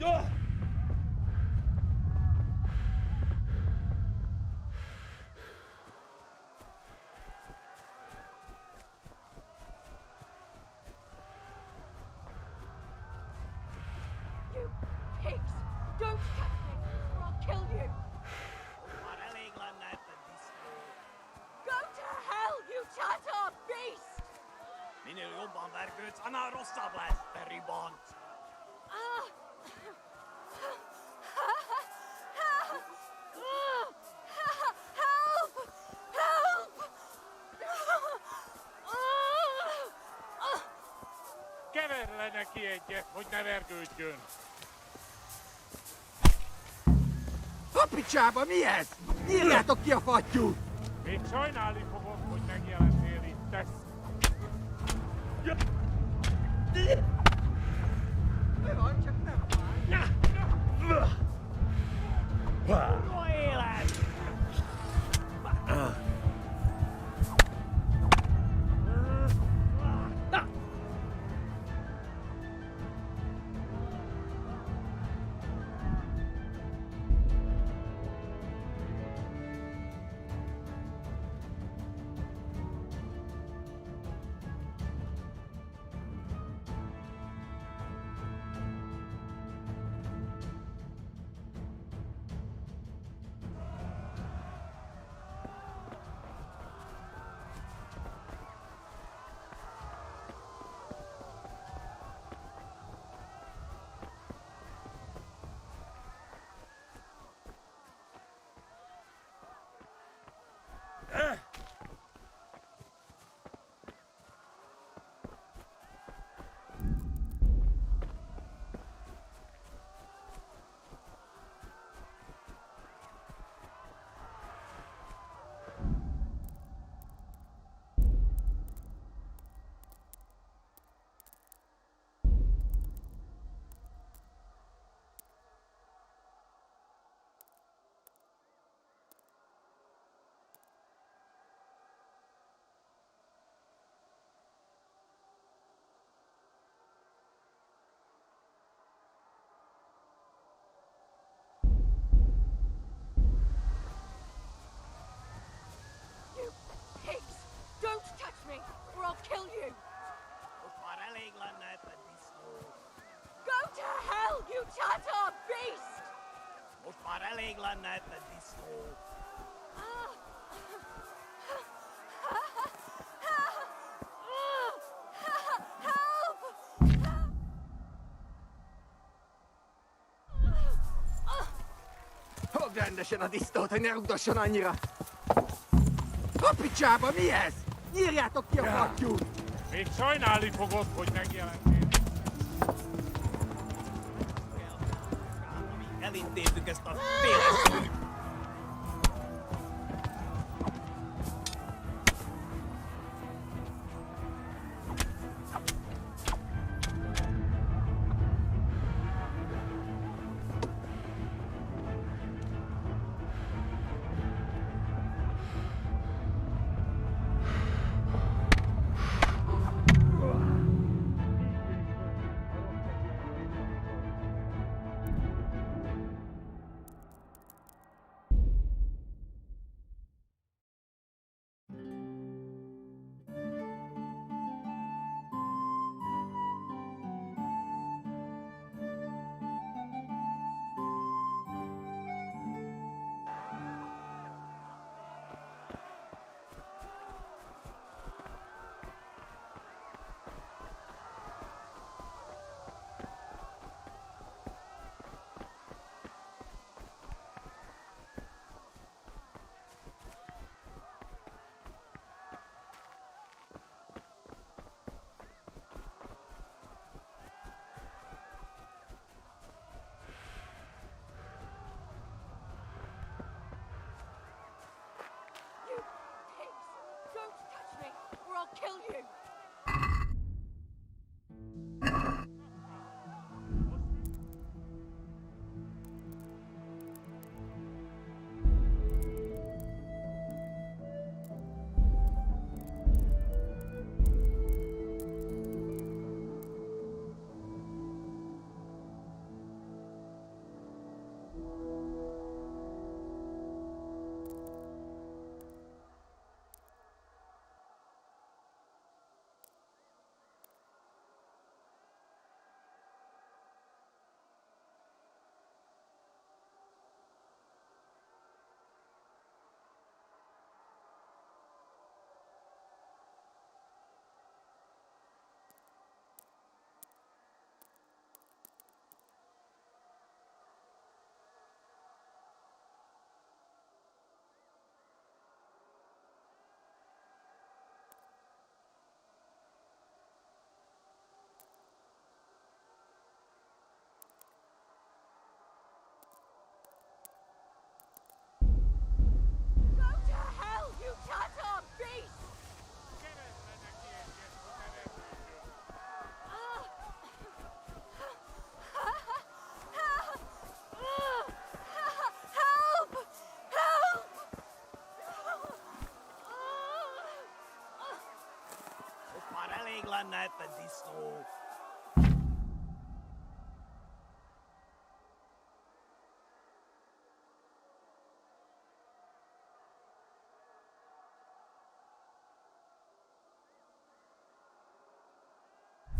You pigs! Don't touch me, or I'll kill you! Go to hell, you Tatar beast! Minun jobban vergőt, annál rosszabb lesz, Beribont! Ah! Help! Help! Keverj le neki egyet, hogy ne vergődjön! A picsába, mi ez? Nyírjátok ki a fattyút! Még sajnálni fogod, hogy megjelentél itt, tesz! Mi van, csak nem fáj! Kurva élet! You pigs! Don't touch me, or I'll kill you! Go to hell, you Tatar beast! Most már elég lenne ebben disznó. Fogd rendesen a disznót, hogy ne rugdosson annyira! A picsába, mi ez? Nyírjátok ki a fattyút! Még sajnálni fogod, hogy megjelentél. Elintézzük ezt a féles.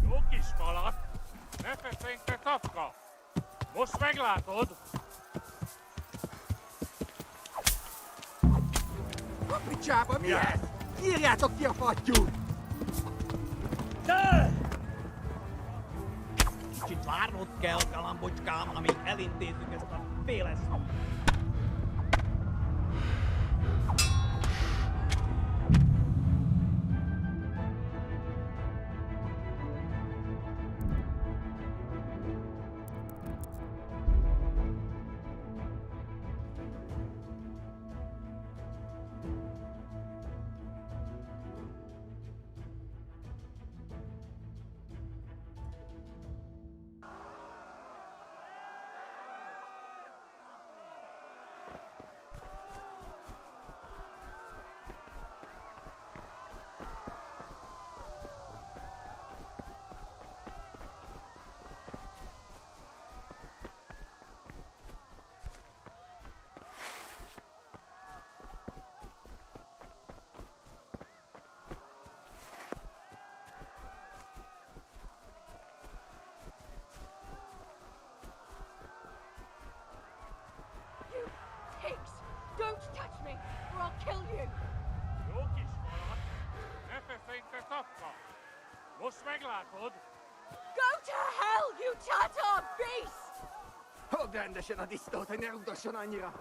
Jó kis kalat! Ne feszénj, te tapka! Most meglátod! A picsába, mi ez? Nyírjátok ki a fattyút! Kicsit várnod kell, galambocskám, amíg elintézzük ezt a félesztót. Don't touch me, or I'll kill you! Jó kis kalat! Ne feszénj, te tapka! Most meglátod! Go to hell, you Tatar beast! Fogd rendesen a disznót, hogy ne rugdosson annyira!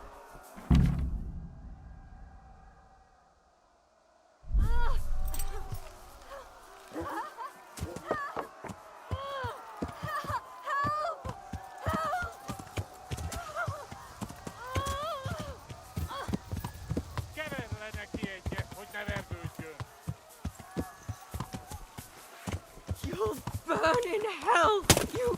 Kered le neki egyet, hogy ne verdődjön! You'll burn in hell, you...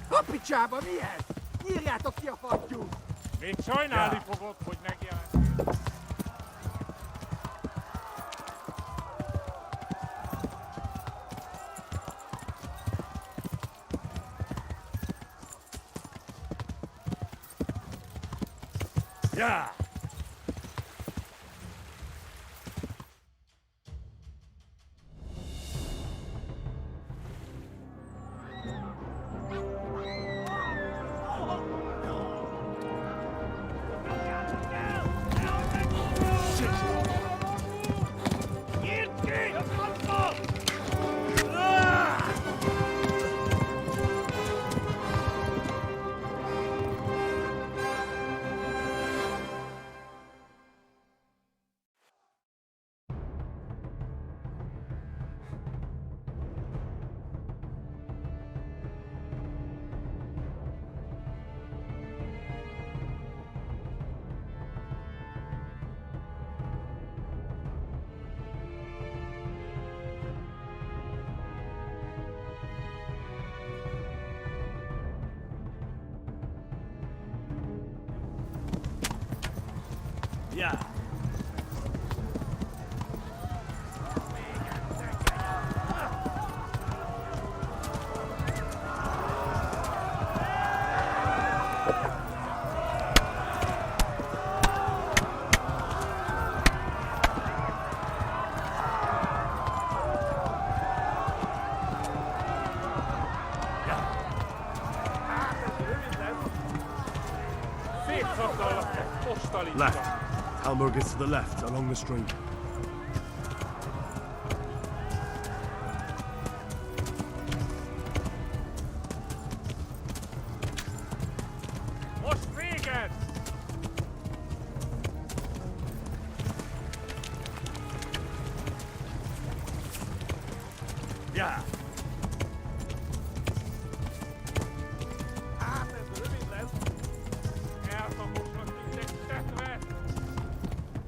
A picsába, mi ez? Nyírjátok ki a fattyút! Még sajnálni fogod, hogy megjelentél. Yeah! Yeah. Left. Hamburg is to the left, along the stream. Most véged! Yeah. Hát ez rövid lesz. Elszakosnak mindegy tetve.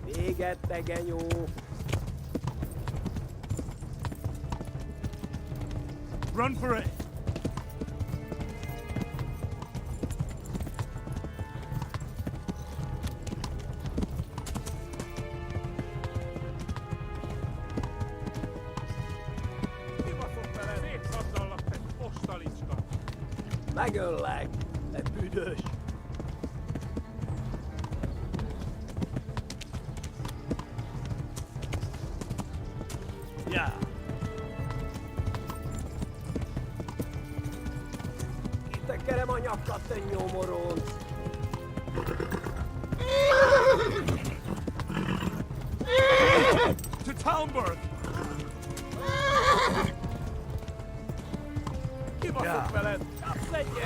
Véget, te genyó! Run for it! Mi van Ma gueule, lag. La buduche. Ja. Kitekerem a nyakat, te nyomoron. To Talmberg! Kibaszott veled! Kapsz egyet!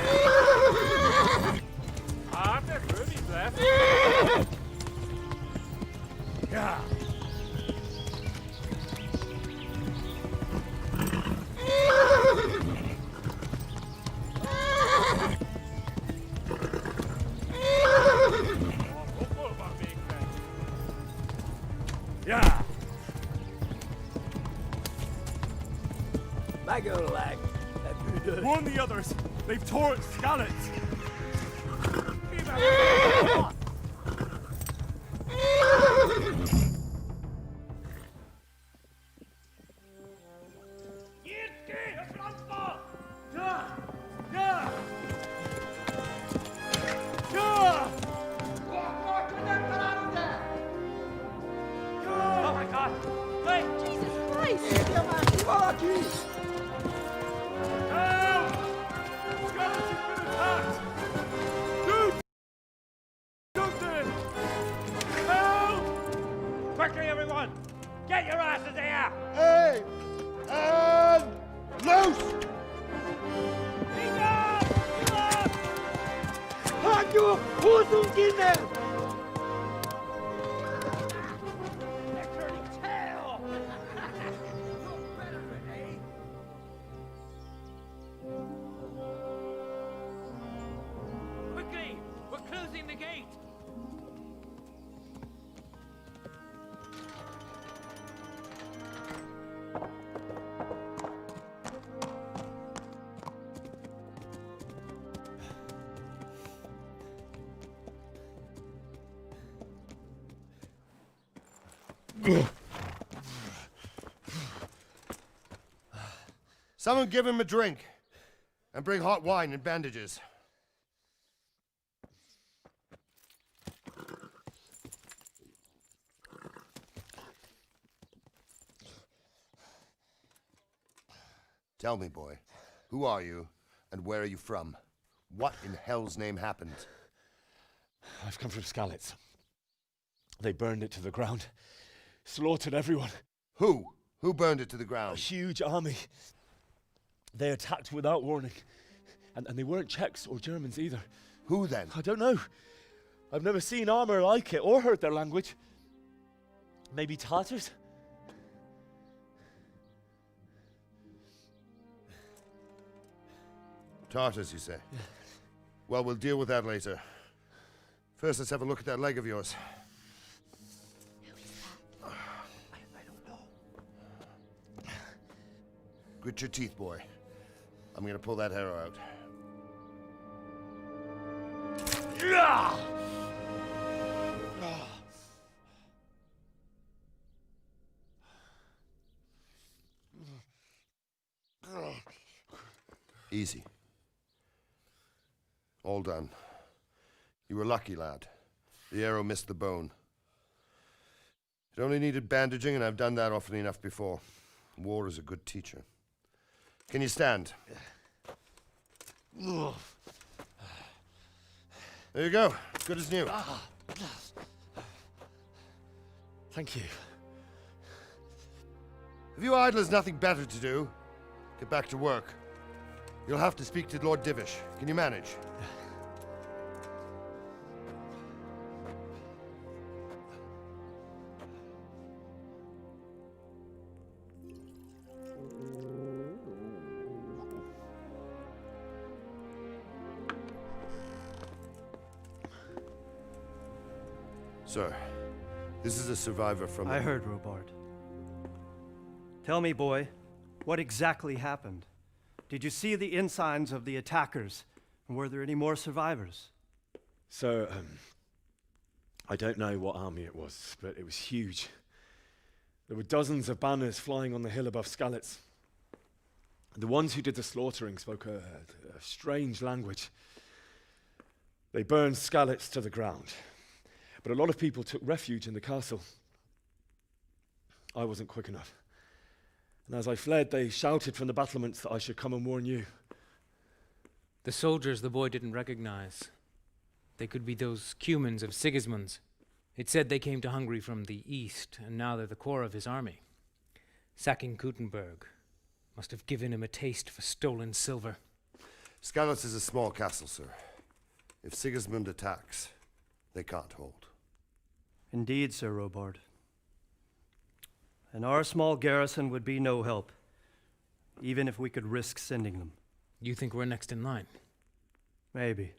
Hát, ez rövid lesz. Ja. Ja! Ma gueule, lag. La buduche. Warn the others! They've tore at Skallets! Oh my God! Wait! Jesus Christ! Valaki! Help! Skallets has been attacked! Dude! Something! Help! Quickly, everyone! Get your asses here! Hey! And loose! Hanyo! Húzzunk innen! They're turning tail! Quickly! We're closing the gate! Someone give him a drink. And bring hot wine and bandages. Tell me, boy, who are you and where are you from? What in hell's name happened? I've come from Skallets. They burned it to the ground. Slaughtered everyone. Who? Who burned it to the A ground? huge army. They attacked without warning. And they weren't Czechs or Germans either. Who then? I don't know. I've never seen armor like it or heard their language. Maybe Tatars? Tartars, you say? Yeah. Well, we'll deal with that later. First, let's have a look at that leg of yours. I don't know. Grit your teeth, boy. I'm gonna pull that arrow out. Easy. All done. You were lucky, lad. The arrow missed the bone. It only needed bandaging, and I've done that often enough before. War is a good teacher. Can you stand? There you go. Good as new. Thank you. Have you idlers nothing better to do? Get back to work. You'll have to speak to Lord Divish. Can you manage? Sir, this is a survivor from... I heard, Robard. Tell me, boy, what exactly happened? Did you see the ensigns of the attackers? And were there any more survivors? So, I don't know what army it was, but it was huge. There were dozens of banners flying on the hill above Skallets. The ones who did the slaughtering spoke a strange language. They burned Skalitz to the ground, but a lot of people took refuge in the castle. I wasn't quick enough. And as I fled, they shouted from the battlements that I should come and warn you. The soldiers the boy didn't recognize. They could be those Cumans of Sigismund's. It said they came to Hungary from the east, and now they're the core of his army. Sacking Kuttenberg must have given him a taste for stolen silver. Skalitz is a small castle, sir. If Sigismund attacks, they can't hold. Indeed, Sir Robard. And our small garrison would be no help, even if we could risk sending them. You think we're next in line? Maybe.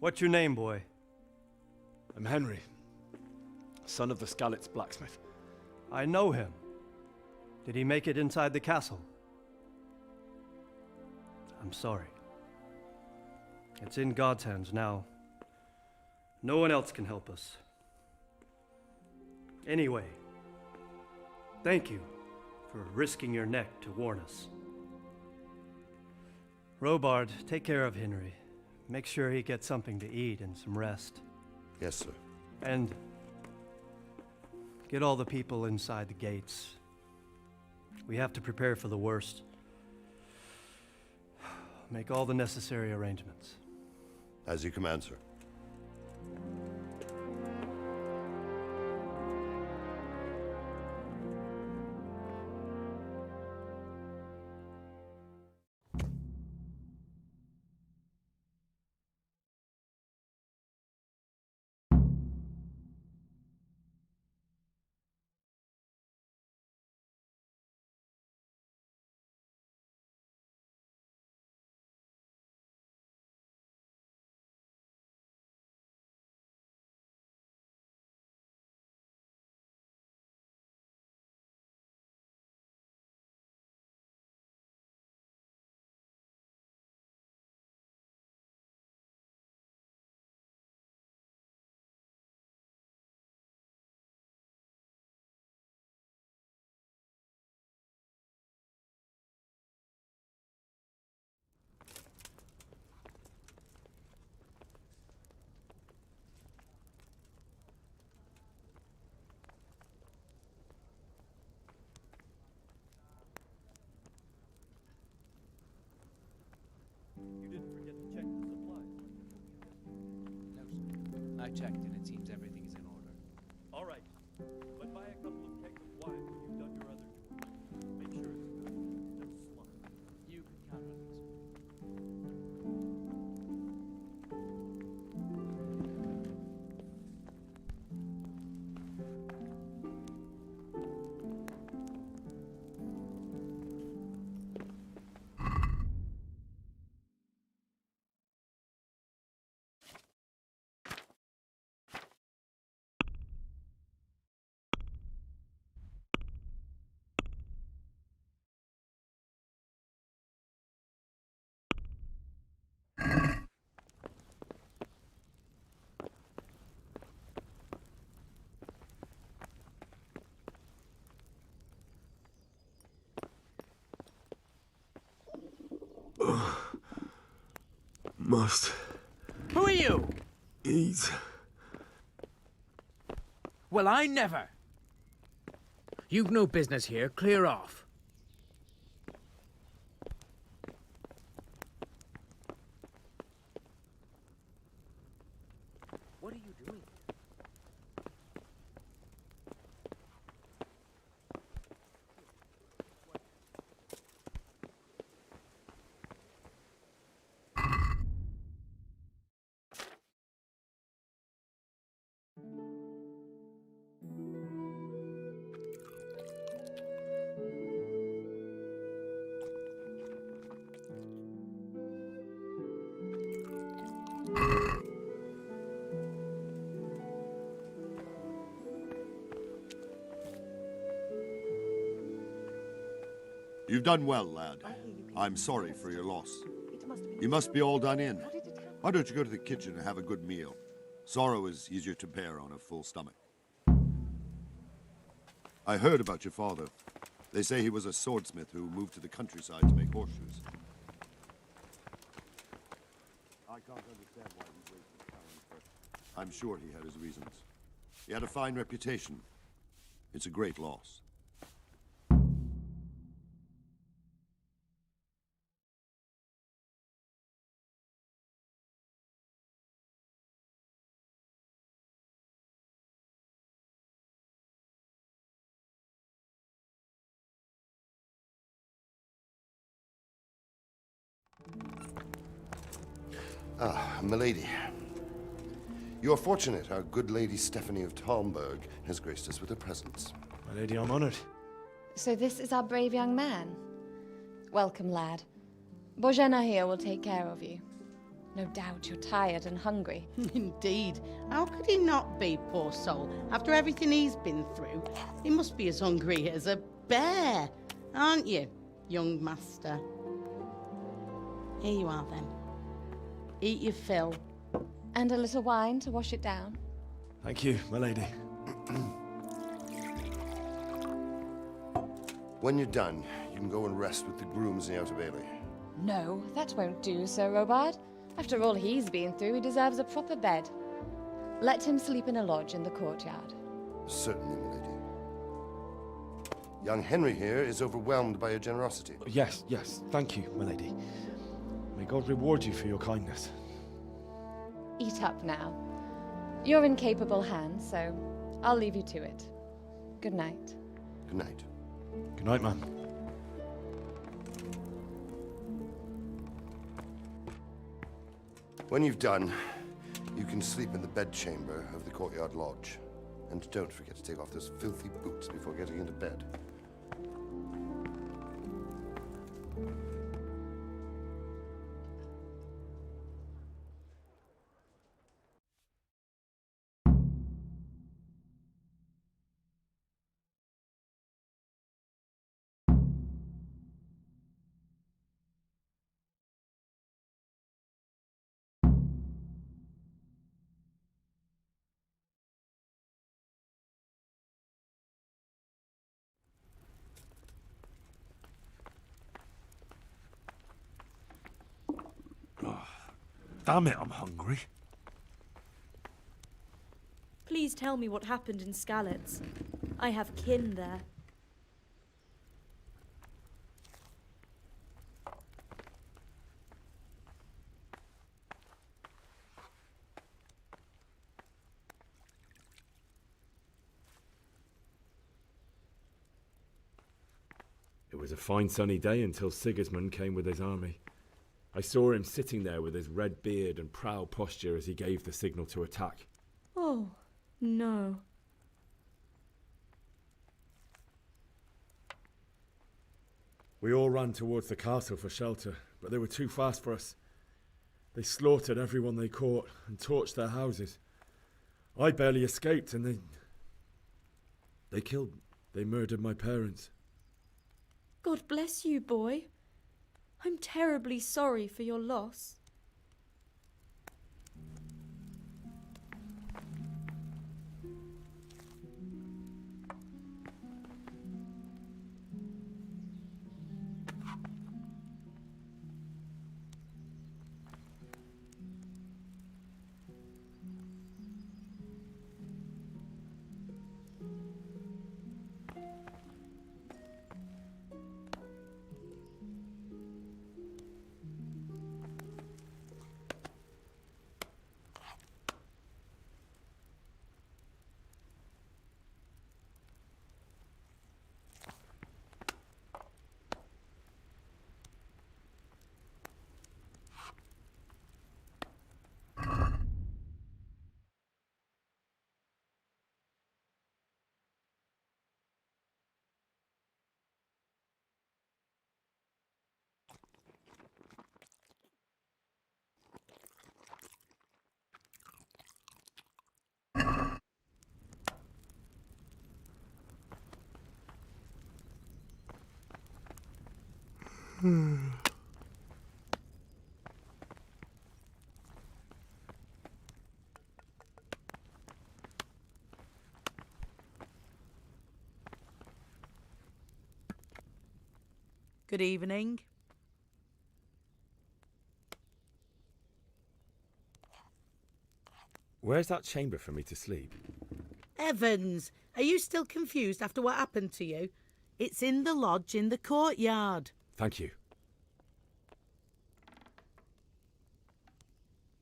What's your name, boy? I'm Henry, son of the Skalitz blacksmith. I know him. Did he make it inside the castle? I'm sorry. It's in God's hands now. No one else can help us. Anyway, thank you for risking your neck to warn us. Robard, take care of Henry. Make sure he gets something to eat and some rest. Yes, sir. And get all the people inside the gates. We have to prepare for the worst. Make all the necessary arrangements. As you command, sir. You didn't forget to check the supplies. No, sir. I checked, and it seems everything is in order. All right. But buy a couple of kegs of wine when you've done your other chores. Make sure it's good. No slump. You can count on me, sir. Must Who are you? eat. Well, I never. You've no business here. Clear off. What are you doing? You've done well, lad. I'm sorry for your loss. You must be all done in. Why don't you go to the kitchen and have a good meal? Sorrow is easier to bear on a full stomach. I heard about your father. They say he was a swordsmith who moved to the countryside to make horseshoes. I can't understand why he wasted talent, but I'm sure he had his reasons. He had a fine reputation. It's a great loss. Ah, milady. You are fortunate. Our good lady Stephanie of Talmberg has graced us with her presence. My lady, I'm honored. So this is our brave young man. Welcome, lad. Bojena here will take care of you. No doubt you're tired and hungry. Indeed. How could he not be, poor soul? After everything he's been through, he must be as hungry as a bear, aren't you, young master? Here you are, then. Eat your fill. And a little wine to wash it down. Thank you, my lady. When you're done, you can go and rest with the grooms in the Outer Bailey. No, that won't do, Sir Robard. After all he's been through, he deserves a proper bed. Let him sleep in a lodge in the courtyard. Certainly, milady. Young Henry here is overwhelmed by your generosity. Yes, thank you, my lady. May God reward you for your kindness. Eat up now. You're in capable hands, so I'll leave you to it. Good night. Good night. Good night, man. When you've done, you can sleep in the bedchamber of the courtyard lodge. And don't forget to take off those filthy boots before getting into bed. Damn it, I'm hungry. Please tell me what happened in Skalitz. I have kin there. It was a fine sunny day until Sigismund came with his army. I saw him sitting there with his red beard and proud posture as he gave the signal to attack. Oh, no. We all ran towards the castle for shelter, but they were too fast for us. They slaughtered everyone they caught and torched their houses. I barely escaped, and they murdered my parents. God bless you, boy. I'm terribly sorry for your loss. Good evening. Where's that chamber for me to sleep? Evans, are you still confused after what happened to you? It's in the lodge in the courtyard. Thank you.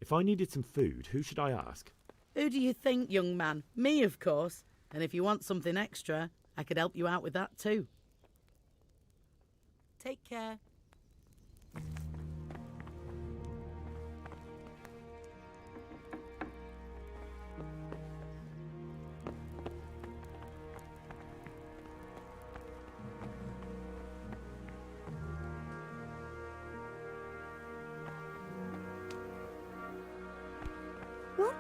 If I needed some food, who should I ask? Who do you think, young man? Me, of course. And if you want something extra, I could help you out with that too. Take care. What?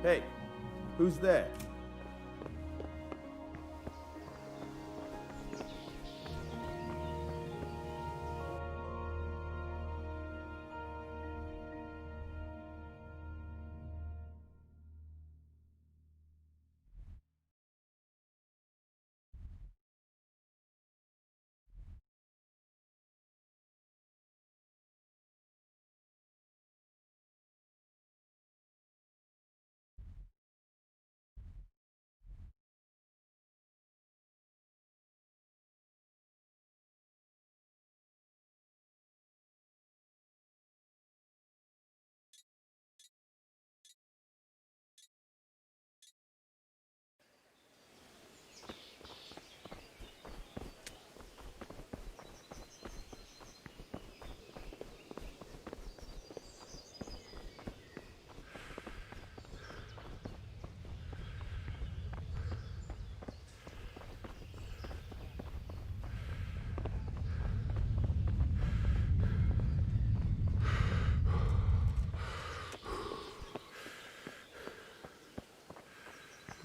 Hey, who's there?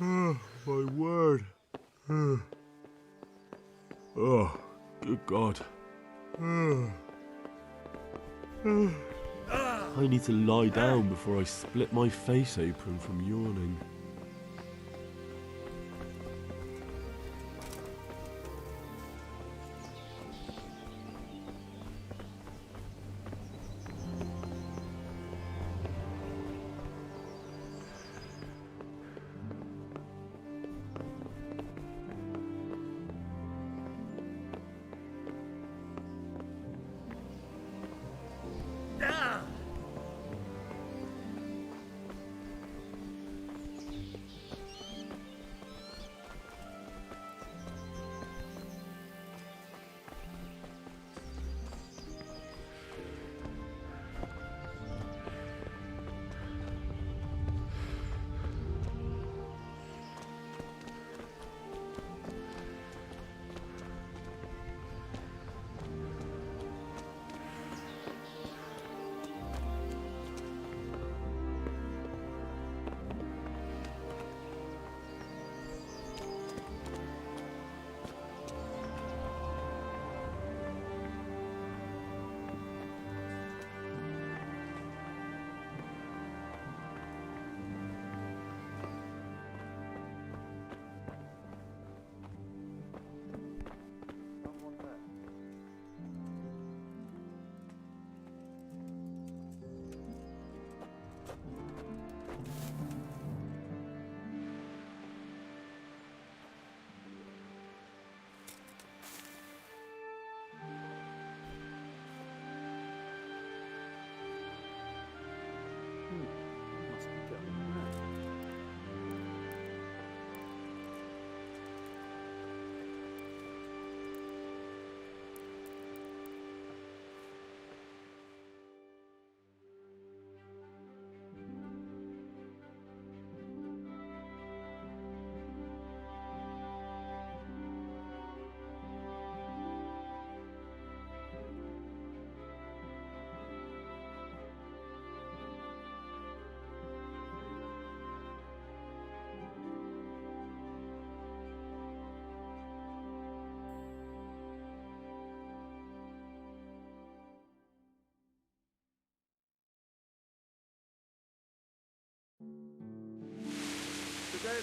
Oh, my word. Oh, good God. I need to lie down before I split my face open from yawning.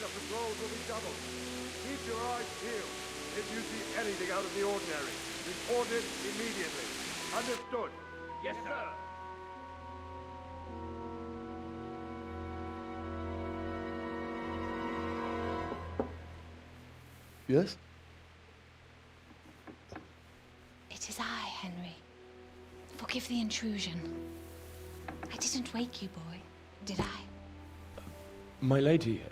of patrols will be doubled. Keep your eyes peeled. If you see anything out of the ordinary, report it immediately. Understood? Yes, sir. Yes? It is I, Henry. Forgive the intrusion. I didn't wake you, boy, did I? My lady,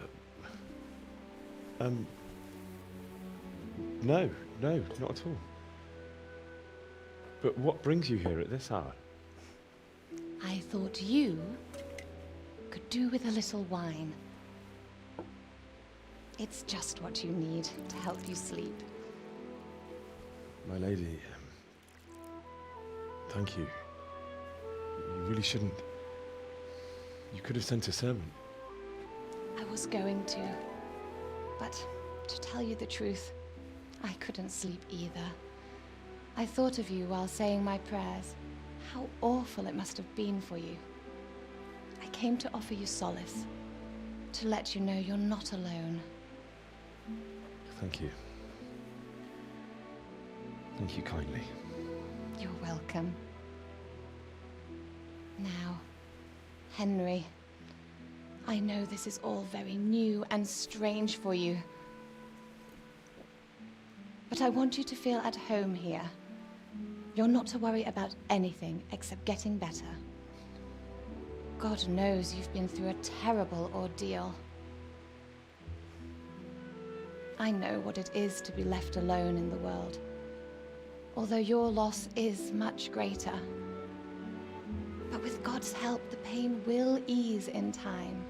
no, not at all. But what brings you here at this hour? I thought you could do with a little wine. It's just what you need to help you sleep. My lady, thank you. You really shouldn't. You could have sent a servant. I was going to, but to tell you the truth, I couldn't sleep either. I thought of you while saying my prayers. How awful it must have been for you. I came to offer you solace, to let you know you're not alone. Thank you. Thank you kindly. You're welcome. Now, Henry, I know this is all very new and strange for you, but I want you to feel at home here. You're not to worry about anything except getting better. God knows you've been through a terrible ordeal. I know what it is to be left alone in the world, although your loss is much greater. But with God's help, the pain will ease in time.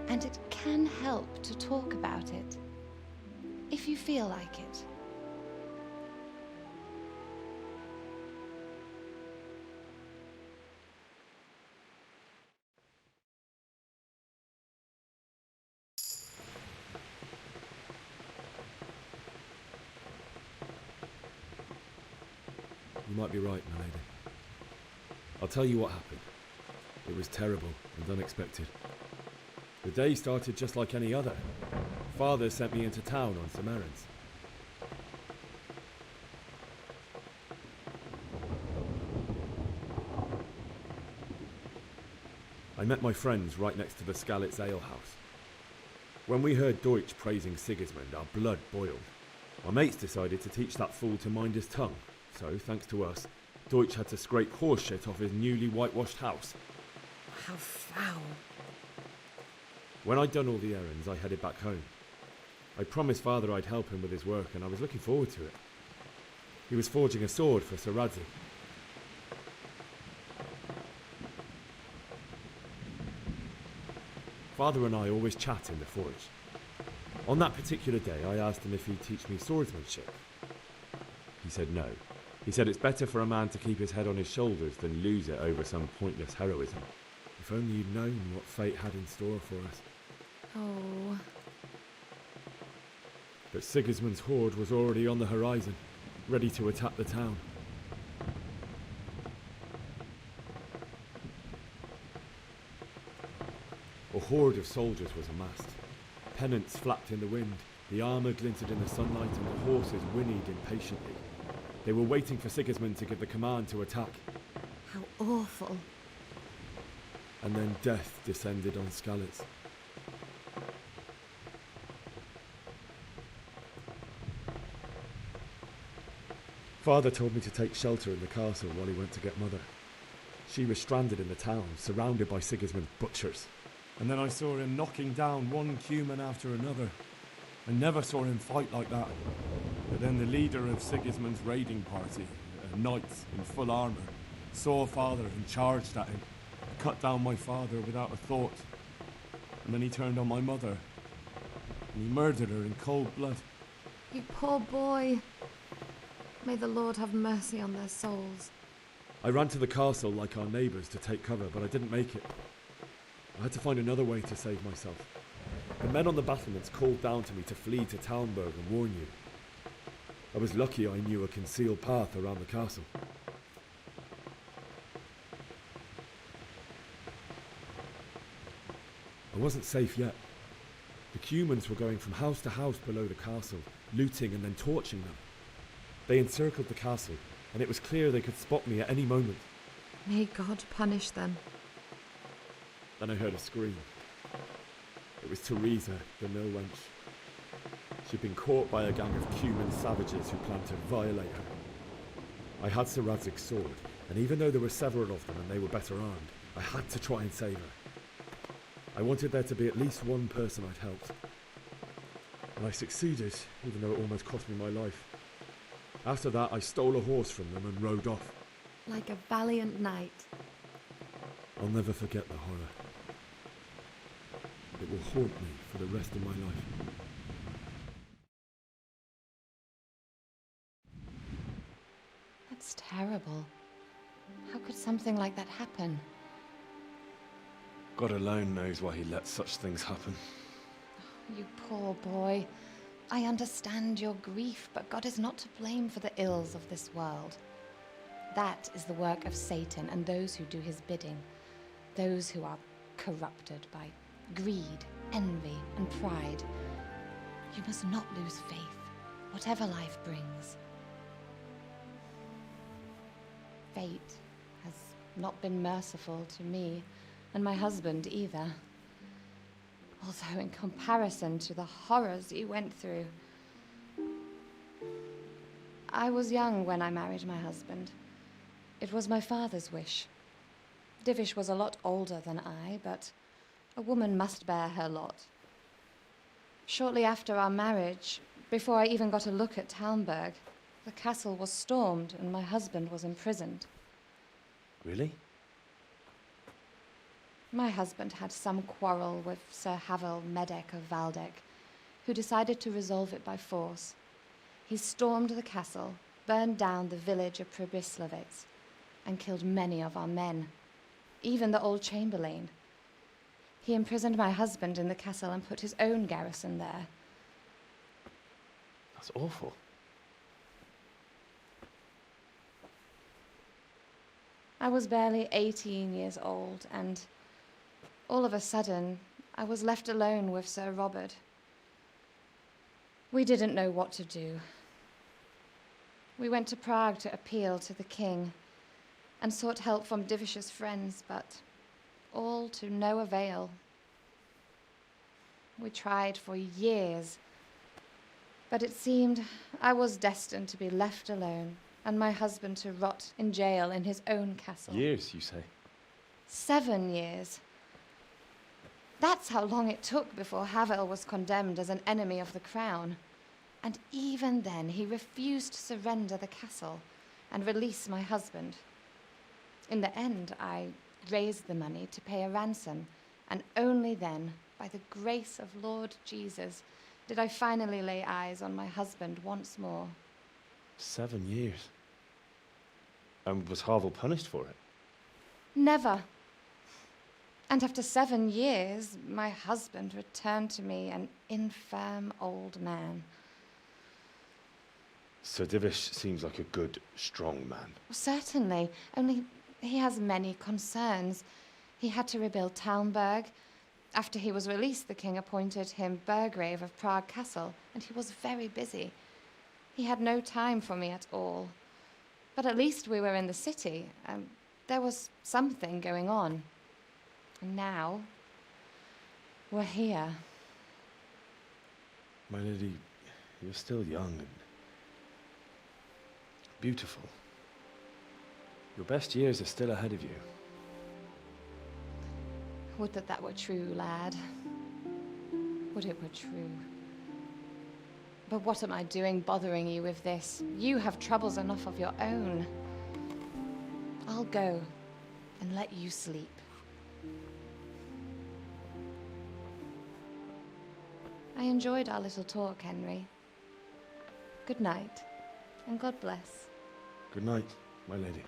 And it can help to talk about it, if you feel like it. You might be right, my lady. I'll tell you what happened. It was terrible and unexpected. The day started just like any other. Father sent me into town on some errands. I met my friends right next to the Skalitz ale house. When we heard Deutsch praising Sigismund, our blood boiled. My mates decided to teach that fool to mind his tongue, so, thanks to us, Deutsch had to scrape horse shit off his newly whitewashed house. How foul. When I'd done all the errands, I headed back home. I promised Father I'd help him with his work, and I was looking forward to it. He was forging a sword for Sir Radzi. Father and I always chat in the forge. On that particular day, I asked him if he'd teach me swordsmanship. He said no. He said it's better for a man to keep his head on his shoulders than lose it over some pointless heroism. If only you'd known what fate had in store for us. Oh. But Sigismund's horde was already on the horizon, ready to attack the town. A horde of soldiers was amassed. Pennants flapped in the wind, the armour glinted in the sunlight, and the horses whinnied impatiently. They were waiting for Sigismund to give the command to attack. How awful. And then death descended on Skalitz. Father told me to take shelter in the castle while he went to get Mother. She was stranded in the town, surrounded by Sigismund's butchers. And then I saw him knocking down one Cuman after another. I never saw him fight like that. But then the leader of Sigismund's raiding party, a knight in full armour, saw Father and charged at him. Cut down my father without a thought. And then he turned on my mother. And he murdered her in cold blood. You poor boy. May the Lord have mercy on their souls. I ran to the castle like our neighbours to take cover, but I didn't make it. I had to find another way to save myself. The men on the battlements called down to me to flee to Talmberg and warn you. I was lucky I knew a concealed path around the castle. I wasn't safe yet. Cumans were going from house to house below the castle, looting and then torching them. They encircled the castle, and it was clear they could spot me at any moment. May God punish them. Then I heard a scream. It was Teresa, the mill wench. She'd been caught by a gang of Cuman savages who planned to violate her. I had Sir Radzig's sword, and even though there were several of them and they were better armed, I had to try and save her. I wanted there to be at least one person I'd helped. And I succeeded, even though it almost cost me my life. After that, I stole a horse from them and rode off. Like a valiant knight. I'll never forget the horror. It will haunt me for the rest of my life. That's terrible. How could something like that happen? God alone knows why he lets such things happen. You poor boy. I understand your grief, but God is not to blame for the ills of this world. That is the work of Satan and those who do his bidding. Those who are corrupted by greed, envy, and pride. You must not lose faith, whatever life brings. Fate has not been merciful to me, and my husband either. Although in comparison to the horrors you went through. I was young when I married my husband. It was my father's wish. Divish was a lot older than I, but a woman must bear her lot. Shortly after our marriage, before I even got a look at Talmberg, the castle was stormed and my husband was imprisoned. Really? My husband had some quarrel with Sir Havel Medek of Valdek, who decided to resolve it by force. He stormed the castle, burned down the village of Pribyslavitz, and killed many of our men, even the old chamberlain. He imprisoned my husband in the castle and put his own garrison there. That's awful. I was barely 18 years old, and all of a sudden, I was left alone with Sir Robert. We didn't know what to do. We went to Prague to appeal to the king and sought help from Divish's friends, but all to no avail. We tried for years, but it seemed I was destined to be left alone and my husband to rot in jail in his own castle. Years, you say? 7 years. That's how long it took before Havel was condemned as an enemy of the crown. And even then, he refused to surrender the castle and release my husband. In the end, I raised the money to pay a ransom, and only then, by the grace of Lord Jesus, did I finally lay eyes on my husband once more. 7 years. And was Havel punished for it? Never. And after 7 years, my husband returned to me an infirm old man. Sir Divish seems like a good, strong man. Certainly, only he has many concerns. He had to rebuild Talmberg. After he was released, the king appointed him Burgrave of Prague Castle, and he was very busy. He had no time for me at all. But at least we were in the city, and there was something going on. And now, we're here. My lady, you're still young and beautiful. Your best years are still ahead of you. Would that that were true, lad. Would it were true. But what am I doing bothering you with this? You have troubles enough of your own. I'll go and let you sleep. I enjoyed our little talk, Henry. Good night, and God bless. Good night, my lady.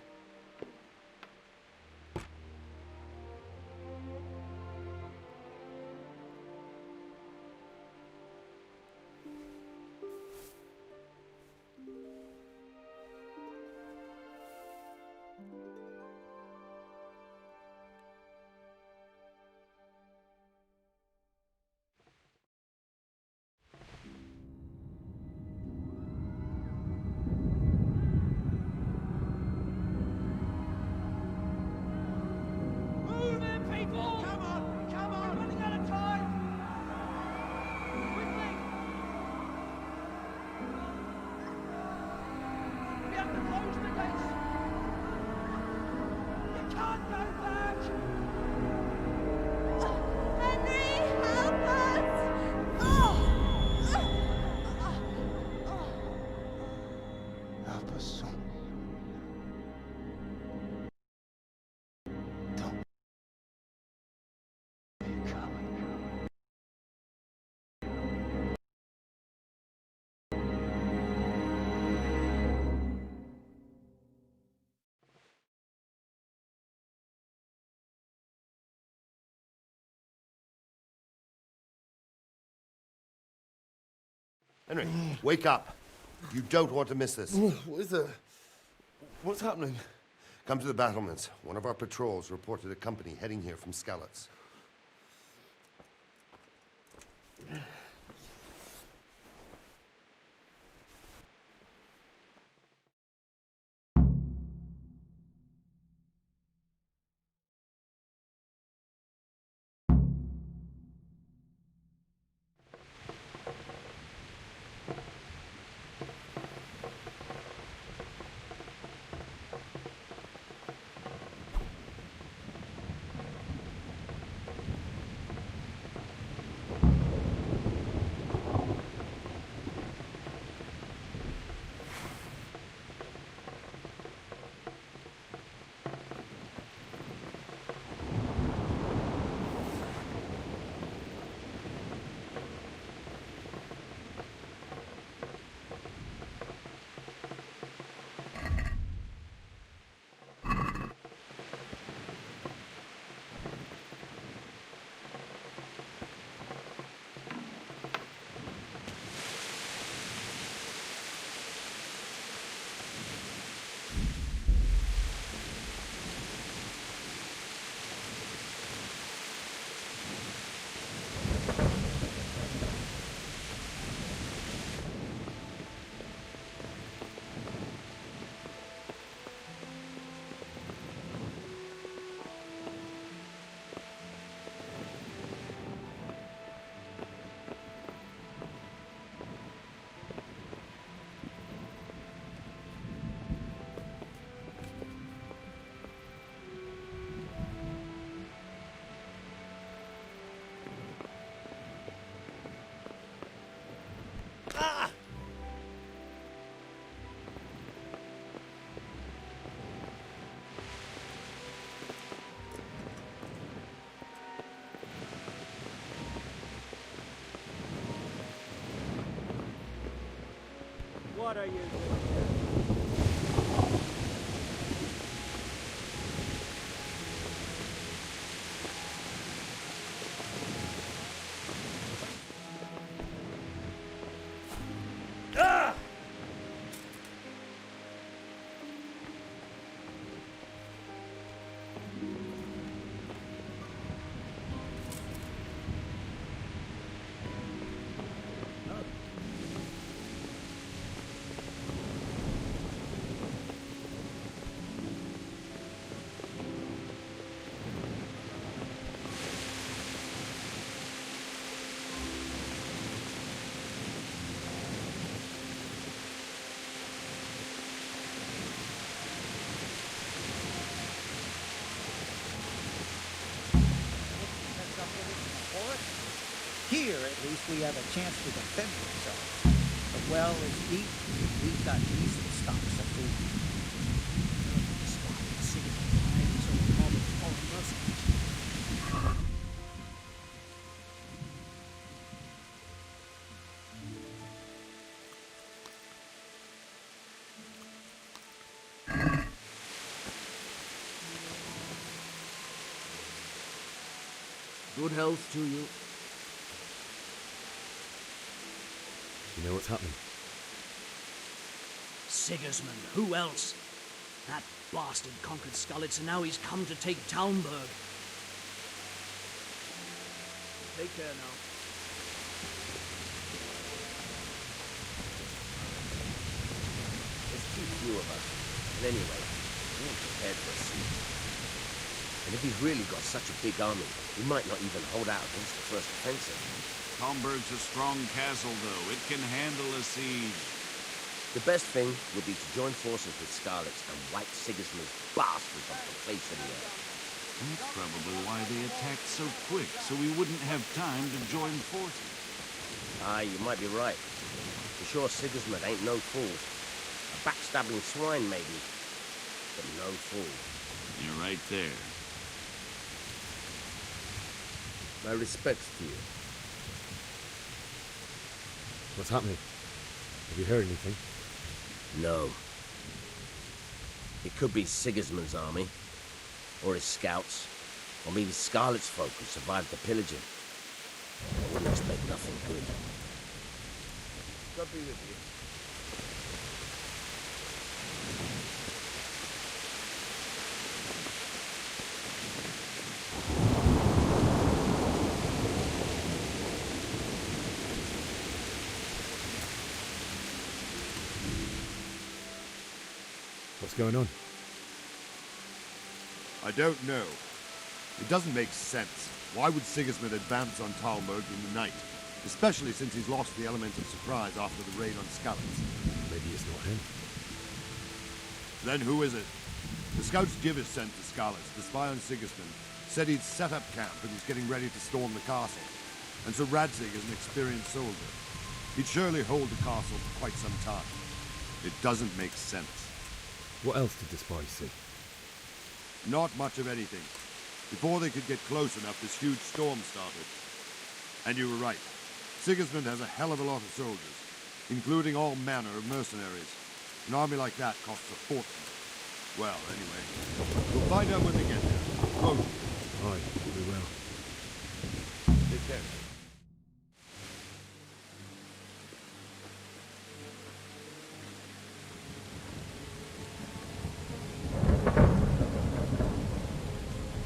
Henry, wake up. You don't want to miss this. What is it? What's happening? Come to the battlements. One of our patrols reported a company heading here from Skalitz. What are you doing? Here, at least, we have a chance to defend ourselves. The well is deep, and we've got decent stocks of food. Good health to you. You know what's happening? Sigismund, who else? That bastard conquered Skalitz, and now he's come to take Talmberg. Take care now. There's too few of us. And anyway, we ain't prepared for a siege. And if he's really got such a big army, he might not even hold out against the first offensive. Talmberg's a strong castle, though. It can handle a siege. The best thing would be to join forces with Skalitz and wipe Sigismund's bastards off the face of the earth. That's probably why they attacked so quick, so we wouldn't have time to join forces. Ah, you might be right. For sure, Sigismund ain't no fool. A backstabbing swine, maybe, but no fool. You're right there. My respects to you. What's happening? Have you heard anything? No. It could be Sigismund's army, or his scouts, or maybe Skalitz folk who survived the pillaging. I wouldn't expect nothing good. God be with you. What's going on? I don't know. It doesn't make sense. Why would Sigismund advance on Talmberg in the night? Especially since he's lost the element of surprise after the raid on Skalitz. Maybe it's not him. Then who is it? The scouts Jivis sent to Skalitz to spy on Sigismund said he'd set up camp and was getting ready to storm the castle. And so Radzig is an experienced soldier. He'd surely hold the castle for quite some time. It doesn't make sense. What else did the spies see? Not much of anything. Before they could get close enough, this huge storm started. And you were right. Sigismund has a hell of a lot of soldiers, including all manner of mercenaries. An army like that costs a fortune. Well, anyway, we'll find out when they get there. Close. Aye, we will. Take care.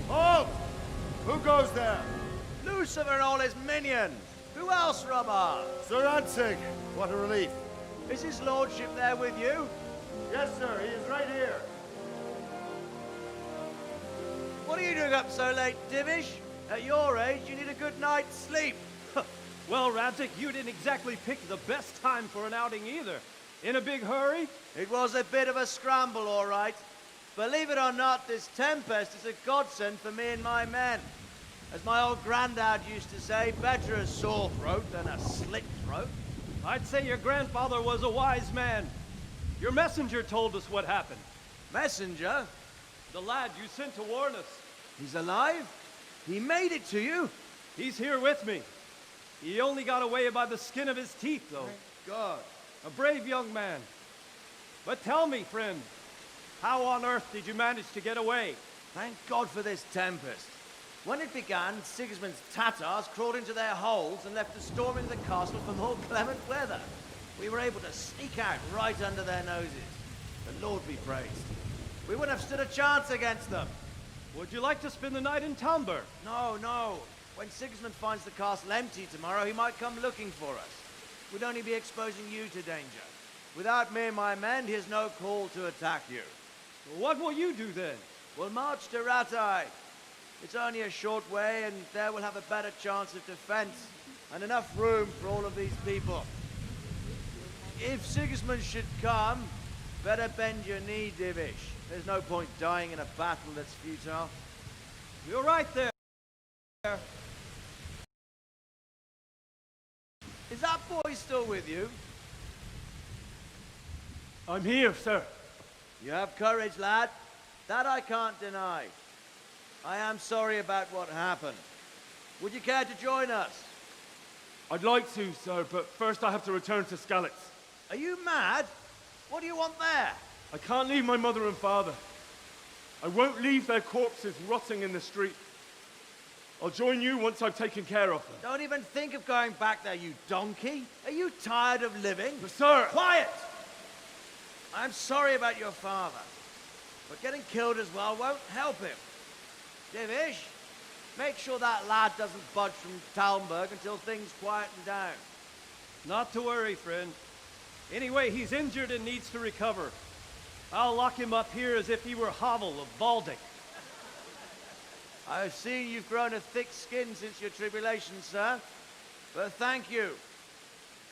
Halt! Who goes there? Lucifer and all his minions. Who else, Robber? Sir Radzig. What a relief. Is his lordship there with you? Yes, sir. He is right here. What are you doing up so late, Divish? At your age, you need a good night's sleep. Well, Radzig, you didn't exactly pick the best time for an outing either. In a big hurry? It was a bit of a scramble, all right. Believe it or not, this tempest is a godsend for me and my men. As my old granddad used to say, better a sore throat than a slit throat. I'd say your grandfather was a wise man. Your messenger told us what happened. Messenger? The lad you sent to warn us. He's alive? He made it to you? He's here with me. He only got away by the skin of his teeth, though. Thank God. A brave young man. But tell me, friend, how on earth did you manage to get away? Thank God for this tempest. When it began, Sigismund's Tatars crawled into their holes and left us storming the castle for more clement weather. We were able to sneak out right under their noses. The Lord be praised. We wouldn't have stood a chance against them. Would you like to spend the night in Talmberg? No, no. When Sigismund finds the castle empty tomorrow, he might come looking for us. We'd only be exposing you to danger. Without me and my men, he has no call to attack you. What will you do then? We'll march to Ratai. It's only a short way, and there we'll have a better chance of defense and enough room for all of these people. If Sigismund should come, better bend your knee, Divish. There's no point dying in a battle that's futile. You're right there. Is that boy still with you? I'm here, sir. You have courage, lad. That I can't deny. I am sorry about what happened. Would you care to join us? I'd like to, sir, but first I have to return to Skalitz. Are you mad? What do you want there? I can't leave my mother and father. I won't leave their corpses rotting in the street. I'll join you once I've taken care of them. Don't even think of going back there, you donkey. Are you tired of living? But sir! Quiet! I'm sorry about your father, but getting killed as well won't help him. Divish, make sure that lad doesn't budge from Talmberg until things quieten down. Not to worry, friend. Anyway, he's injured and needs to recover. I'll lock him up here as if he were Havel of Baldic. I've seen you've grown a thick skin since your tribulation, sir. But thank you.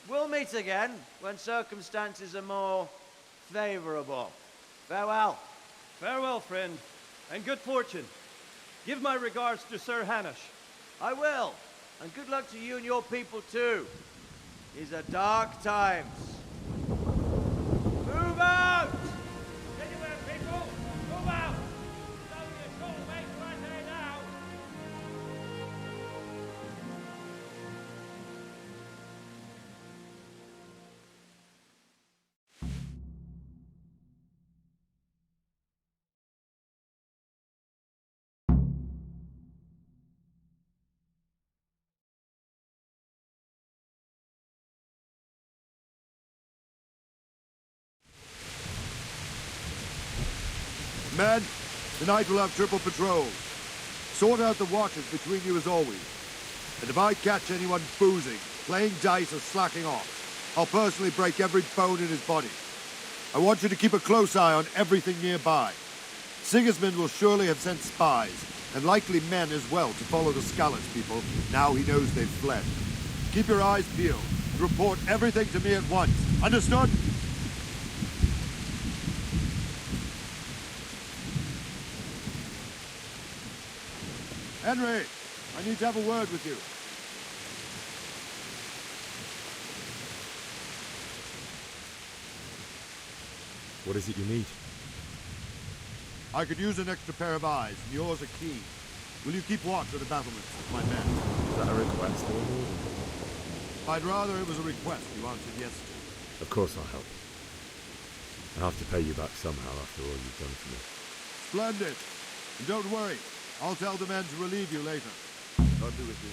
We'll meet again when circumstances are more favorable. Farewell. Farewell, friend, and good fortune. Give my regards to Sir Hanush. I will. And good luck to you and your people, too. These are dark times. Move out! Men, tonight we'll have triple patrols. Sort out the watches between you as always. And if I catch anyone boozing, playing dice or slacking off, I'll personally break every bone in his body. I want you to keep a close eye on everything nearby. Sigismund will surely have sent spies, and likely men as well, to follow the Skalitz people, now he knows they've fled. Keep your eyes peeled. Report everything to me at once. Understood? Henry, I need to have a word with you. What is it you need? I could use an extra pair of eyes, and yours are keen. Will you keep watch of the battlements with my men? Is that a request or an order? I'd rather it was a request you answered yes to. Of course I'll help. I have to pay you back somehow after all you've done for me. Splendid. And don't worry, I'll tell the men to relieve you later. I'll do with you.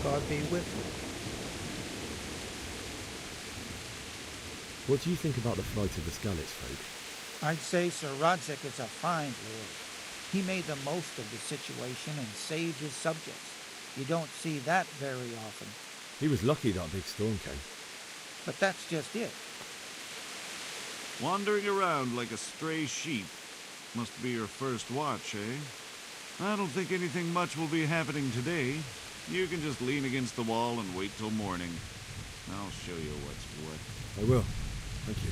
God be with you. What do you think about the flight of the Skalitz folk? I'd say Sir Radzig is a fine lord. He made the most of the situation and saved his subjects. You don't see that very often. He was lucky that big storm came. But that's just it. Wandering around like a stray sheep. Must be your first watch, eh? I don't think anything much will be happening today. You can just lean against the wall and wait till morning. I'll show you what's what. I will. Thank you.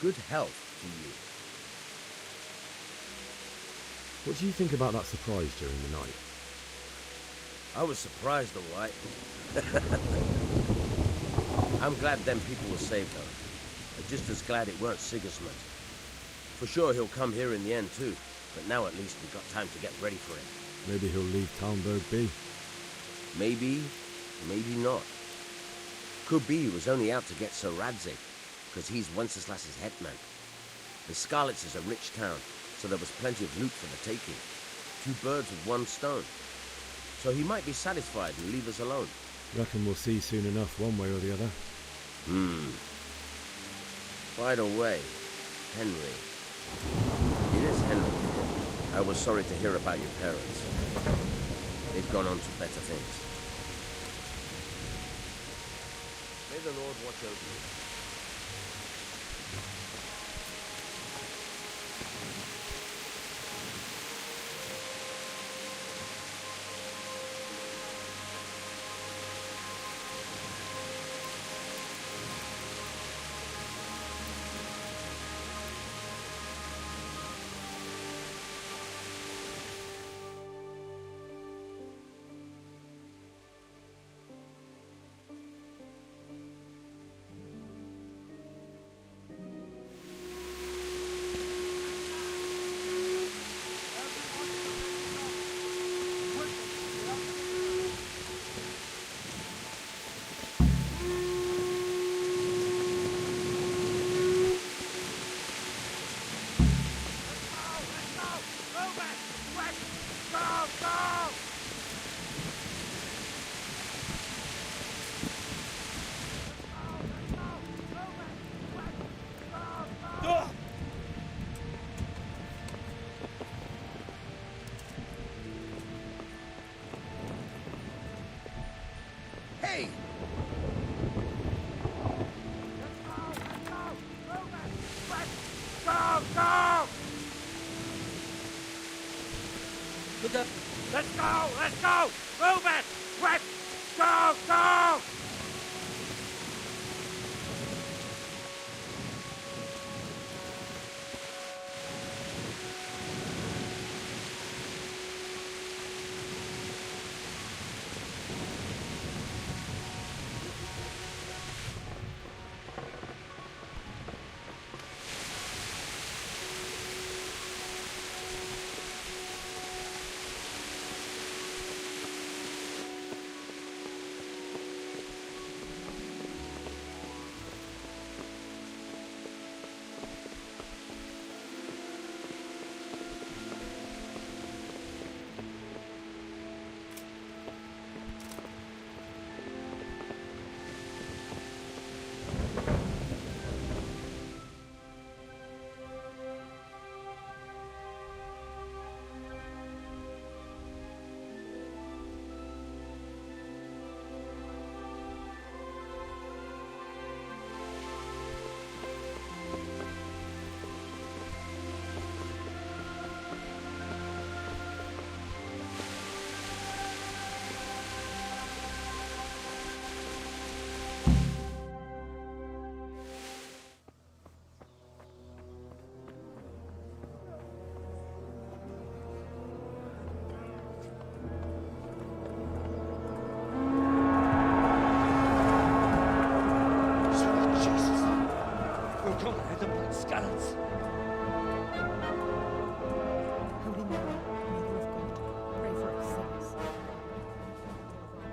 Good health to you. What do you think about that surprise during the night? I was surprised, all right. I'm glad them people were saved, though. I'm just as glad it weren't Sigismund. For sure he'll come here in the end, too. But now at least we've got time to get ready for it. Maybe he'll leave Talmberg be. Maybe, maybe not. Could be he was only out to get Sir Radzig, because he's Wenceslas's hetman. The Skalitz is a rich town, so there was plenty of loot for the taking. 2 birds with 1 stone. So he might be satisfied and leave us alone. Reckon we'll see soon enough, one way or the other. By the way, Henry. It is Henry. I was sorry to hear about your parents. They've gone on to better things. May the Lord watch over you. Hey! Go! Go! Look up. Let's go! Let's go! Move it! Quick! Go! Go!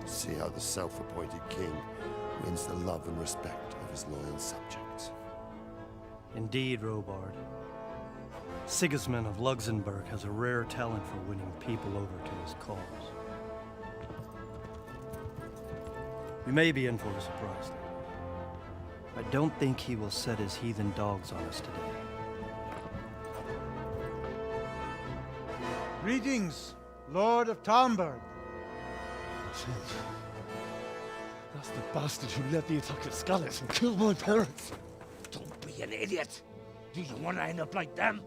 See how the self-appointed king wins the love and respect of his loyal subjects. Indeed, Robard. Sigismund of Luxembourg has a rare talent for winning people over to his cause. We may be in for a surprise, though. I don't think he will set his heathen dogs on us today. Greetings, Lord of Talmberg. That's the bastard who led the attack at Skalitz and killed my parents. Don't be an idiot. Do you want to end up like them?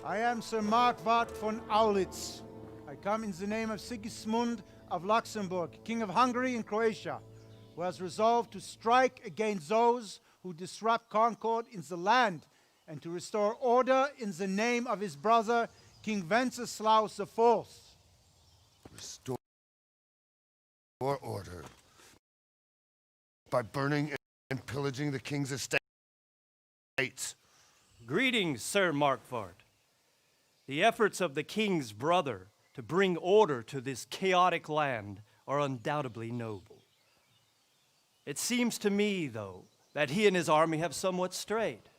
I am Sir Markwart von Aulitz. I come in the name of Sigismund of Luxembourg, King of Hungary and Croatia, who has resolved to strike against those who disrupt concord in the land and to restore order in the name of his brother, King Wenceslaus IV. Restore order by burning and pillaging the king's estates. Greetings, Sir Markwart. The efforts of the king's brother to bring order to this chaotic land are undoubtedly noble. It seems to me, though, that he and his army have somewhat strayed.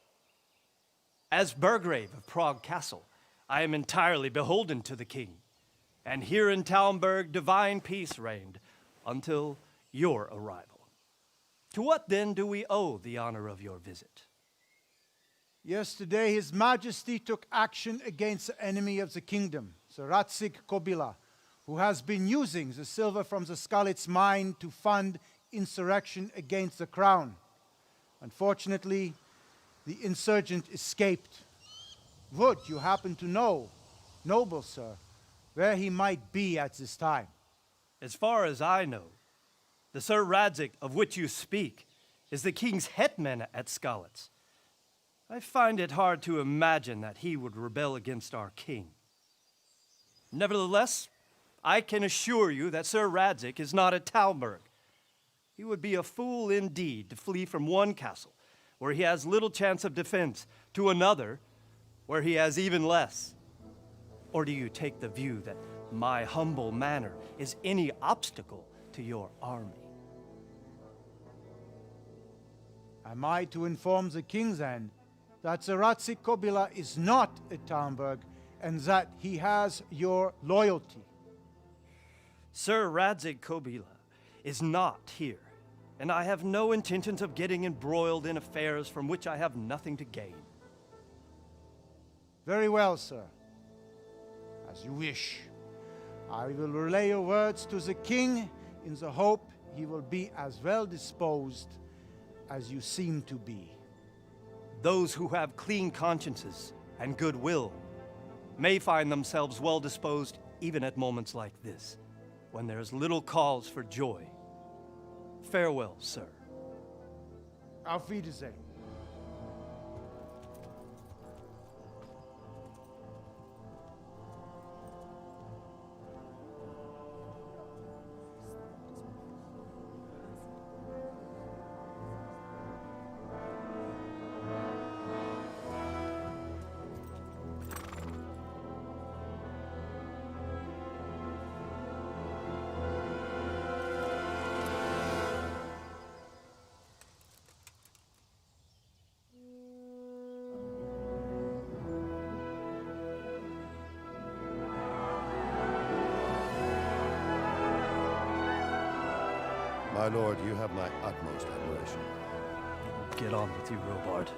As Burgrave of Prague Castle, I am entirely beholden to the king, and here in Talmberg, divine peace reigned until your arrival. To what then do we owe the honor of your visit? Yesterday, His Majesty took action against the enemy of the kingdom, the Ratsig Kobila, who has been using the silver from the Skalitz mine to fund insurrection against the crown. Unfortunately, the insurgent escaped. Would you happen to know, noble sir, where he might be at this time? As far as I know, the Sir Radzik of which you speak is the king's hetman at Skalitz. I find it hard to imagine that he would rebel against our king. Nevertheless, I can assure you that Sir Radzik is not at Talmberg. He would be a fool indeed to flee from one castle, where he has little chance of defense, to another, where he has even less. Or do you take the view that my humble manner is any obstacle to your army? Am I to inform the king then that the Ratsik Kobila is not at Talmberg and that he has your loyalty? Sir Radzik Kobila is not here, and I have no intentions of getting embroiled in affairs from which I have nothing to gain. Very well, sir. As you wish. I will relay your words to the king in the hope he will be as well disposed as you seem to be. Those who have clean consciences and goodwill may find themselves well disposed even at moments like this, when there is little cause for joy. Farewell, sir. Auf Wiedersehen. My lord, you have my utmost admiration. Get on with you, Robard.